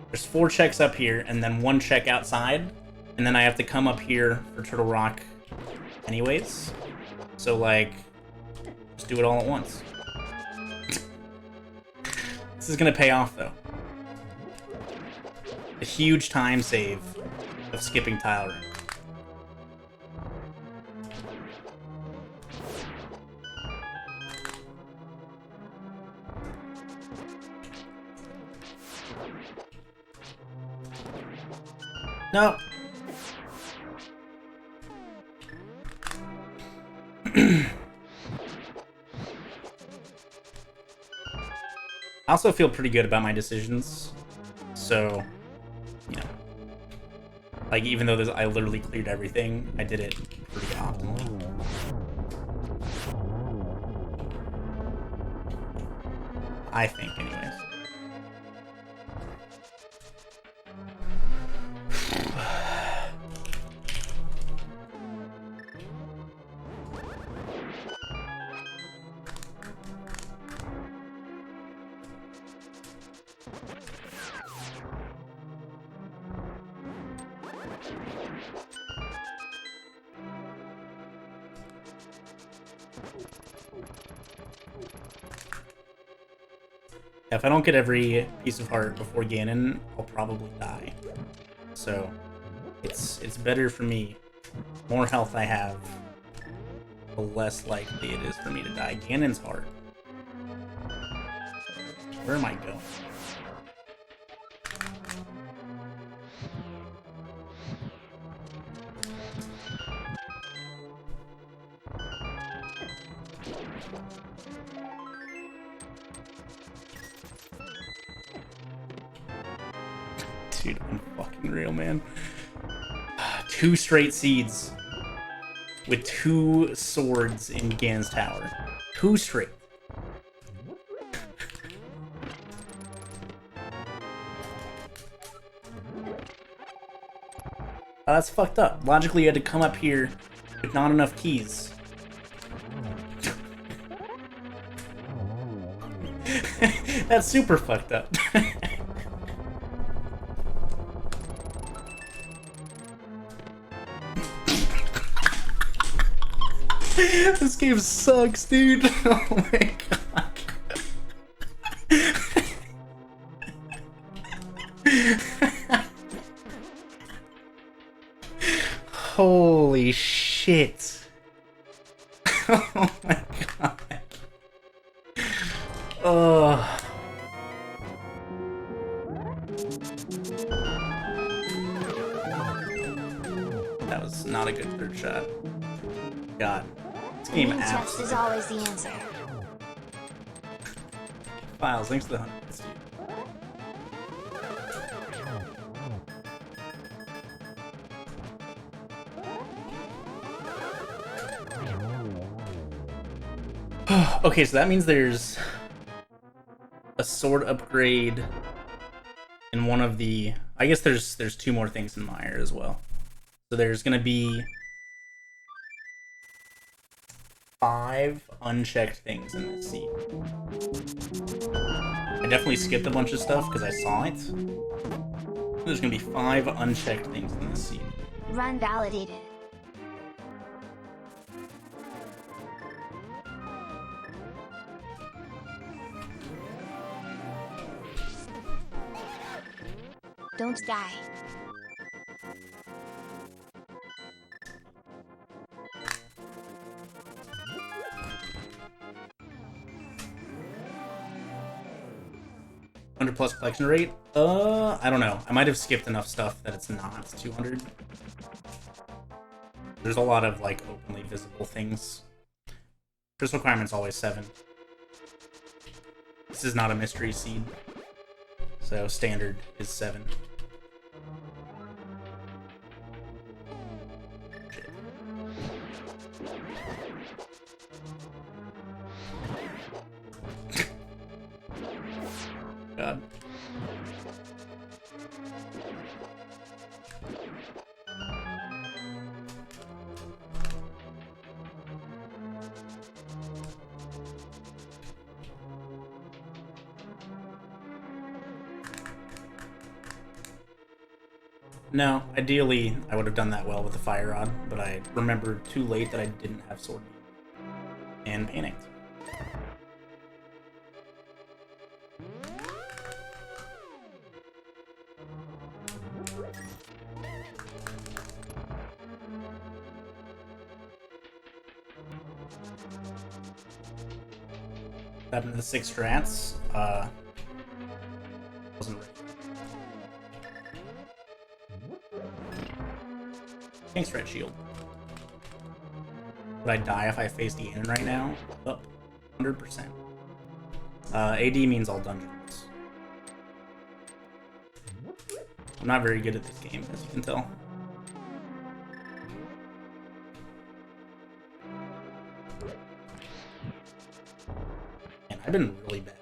there's 4 checks up here and then 1 check outside, and then I have to come up here for Turtle Rock anyways. So, like, just do it all at once. This is gonna pay off, though. A huge time save of skipping tile room. No. I also feel pretty good about my decisions, so, you know, like, even though I literally cleared everything, I did it pretty optimally. I think, anyways. If I don't get every piece of heart before Ganon, I'll probably die. So, it's better for me. The more health I have, the less likely it is for me to die. Ganon's heart. Where am I going? Dude, unfucking man. 2 straight seeds with 2 swords in Ganon's tower. 2 straight. That's fucked up. Logically, you had to come up here with not enough keys. That's super fucked up. This game sucks, dude. Oh my god. Holy shit. Oh my god. Oh. That was not a good third shot. God. This game chest is always the answer. Files, thanks to the 100, dude. Okay, so that means there's a sword upgrade in one of the... I guess there's 2 more things in Mire as well. So there's gonna be 5 unchecked things in this seed. I definitely skipped a bunch of stuff because I saw it. There's gonna be 5 unchecked things in this seed. Run validated. Don't die. +100 collection rate? I don't know. I might have skipped enough stuff that it's not 200. There's a lot of, like, openly visible things. First requirement's always 7. This is not a mystery seed. So standard is 7. Shit. God. No, ideally I would have done that well with the fire rod, but I remembered too late that I didn't have sword and panicked. What happened to the 6 strats? Wasn't ready. Thanks, Red Shield. Would I die if I faced Ian right now? Oh, 100%. AD means all dungeons. I'm not very good at this game, as you can tell. Man, I've been really bad.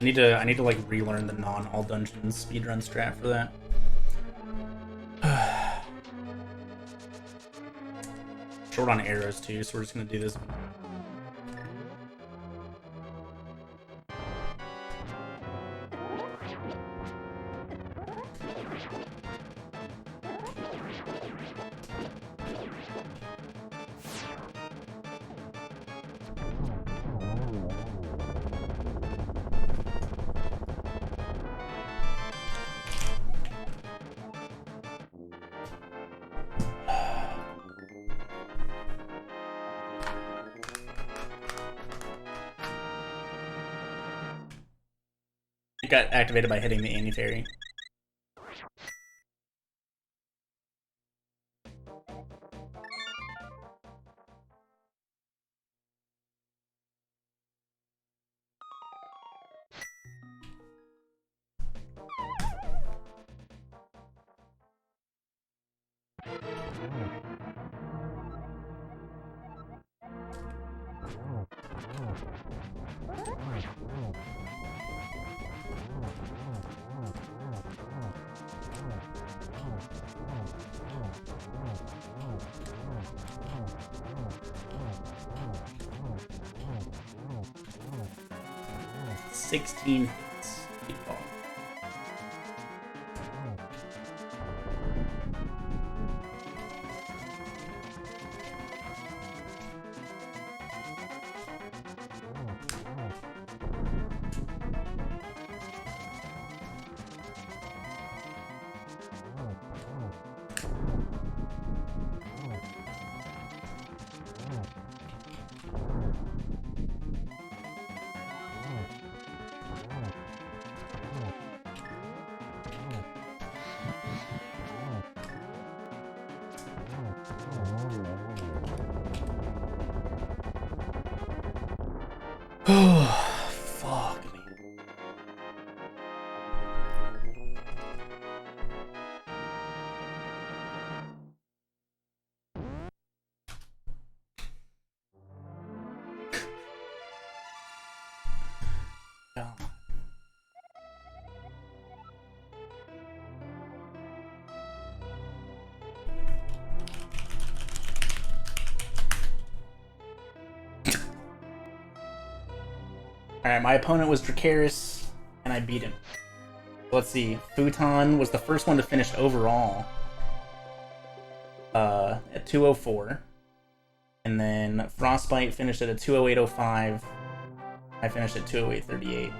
I need to like relearn the non-all dungeons speedrun strat for that. Short on arrows too, so we're just gonna do this. It got activated by hitting the anti-fairy. $16 hits. Good ball. Oh, fuck me. Oh. Alright, my opponent was Dracarys, and I beat him. Let's see. Futon was the first one to finish overall at 204. And then Frostbite finished at a 208.05. I finished at 208.38.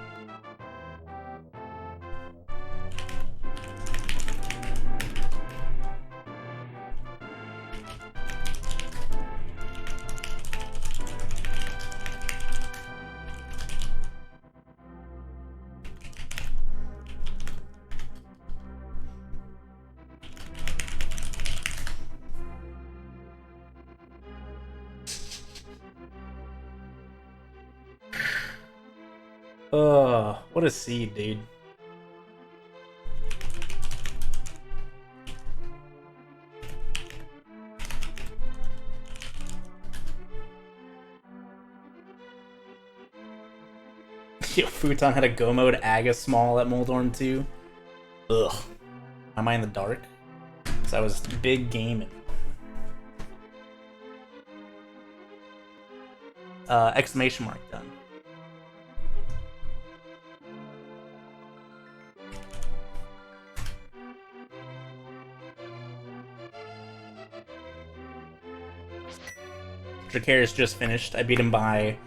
What a seed, dude. Yo, Futon had a go mode Aga small at Moldorm too. Ugh. Am I in the dark? Because I was big gaming. Exclamation mark done. Dracarys just finished. I beat him by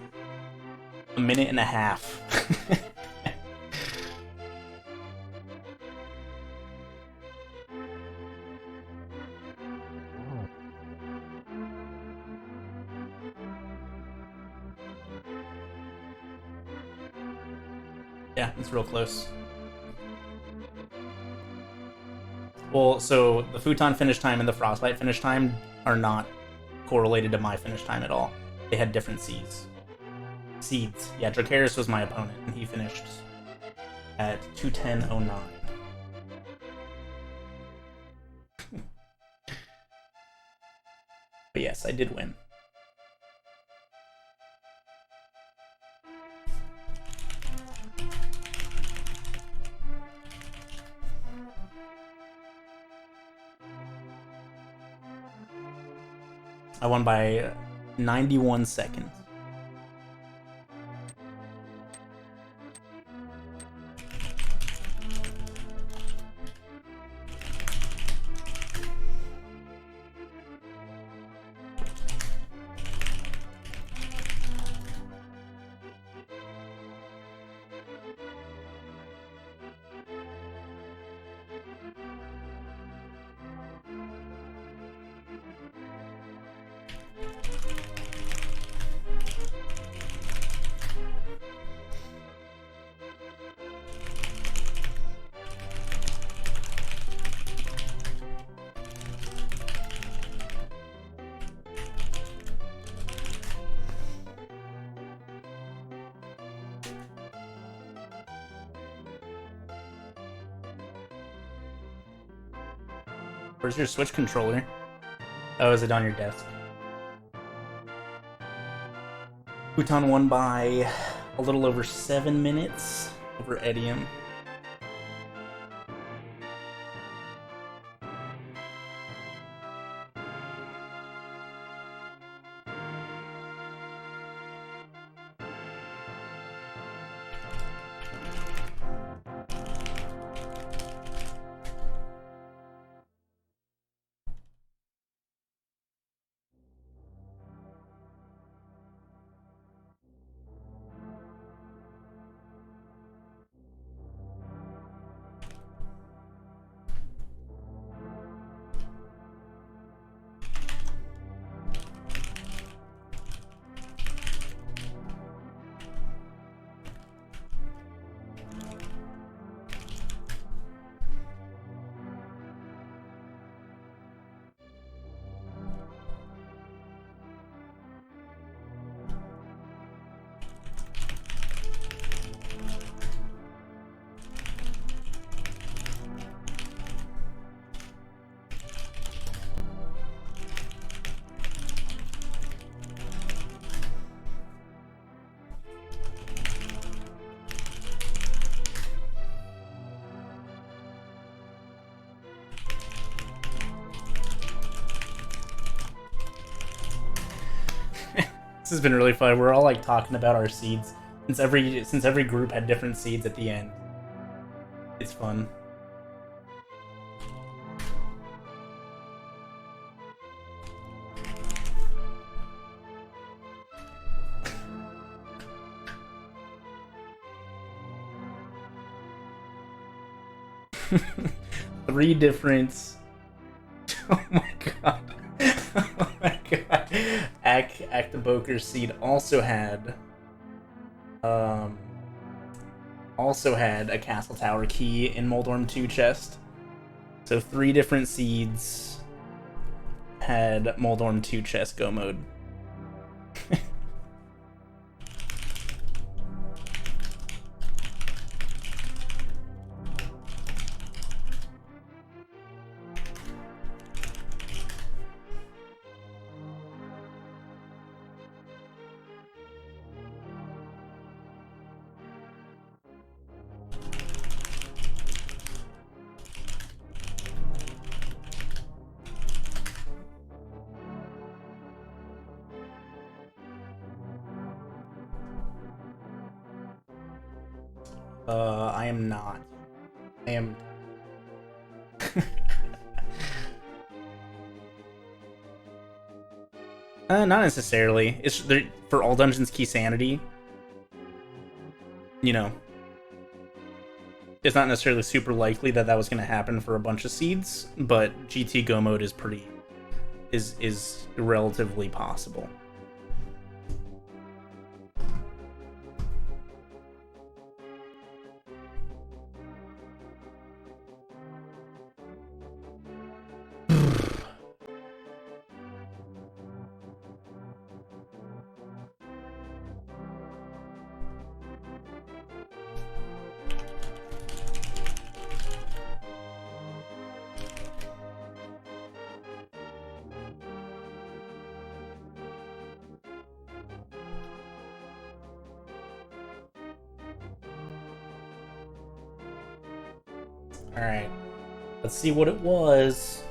a minute and a half. Yeah, it's real close. Well, so the Futon finish time and the Frostbite finish time are not correlated to my finish time at all. They had different seeds. Yeah, Dracarys was my opponent, and he finished at 2:10:09. But yes, I did win. I won by 91 seconds. Where's your Switch controller? Oh, is it on your desk? Futon won by a little over 7 minutes over Edium. This has been really fun. We're all like talking about our seeds since every group had different seeds at the end. It's fun. Three different. Oh my god. Oh my god. Actiboker's seed also had a Castle Tower key in Moldorm 2 chest. So 3 different seeds had Moldorm 2 chest go mode. I am not. I am. Not necessarily. It's for all dungeons Keysanity. You know, it's not necessarily super likely that was going to happen for a bunch of seeds, but GT Go mode is relatively possible. Alright. Let's see what it was.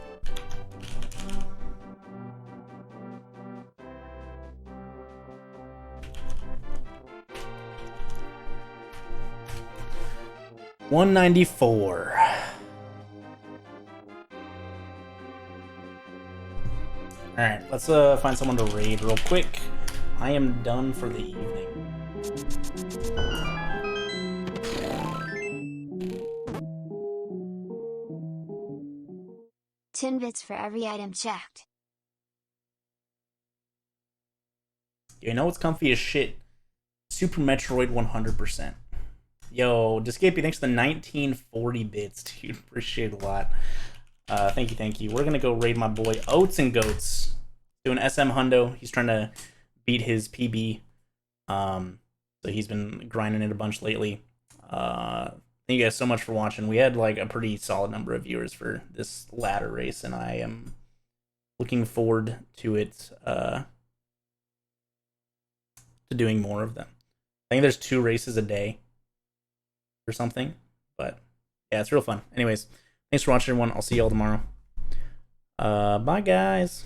$194. Alright, let's find someone to raid real quick. I am done for the evening. $10 for every item checked. You know what's comfy as shit? Super Metroid 100%. Yo, Discapey, thanks for the 1940 bits, dude. Appreciate it a lot. Thank you, thank you. We're gonna go raid my boy Oats and Goats. Doing SM Hundo. He's trying to beat his PB. So he's been grinding it a bunch lately. Thank you guys so much for watching. We had like a pretty solid number of viewers for this ladder race, and I am looking forward to it. To doing more of them. I think there's 2 races a day or something, but yeah, it's real fun. Anyways, thanks for watching, everyone. I'll see y'all tomorrow. Bye, guys.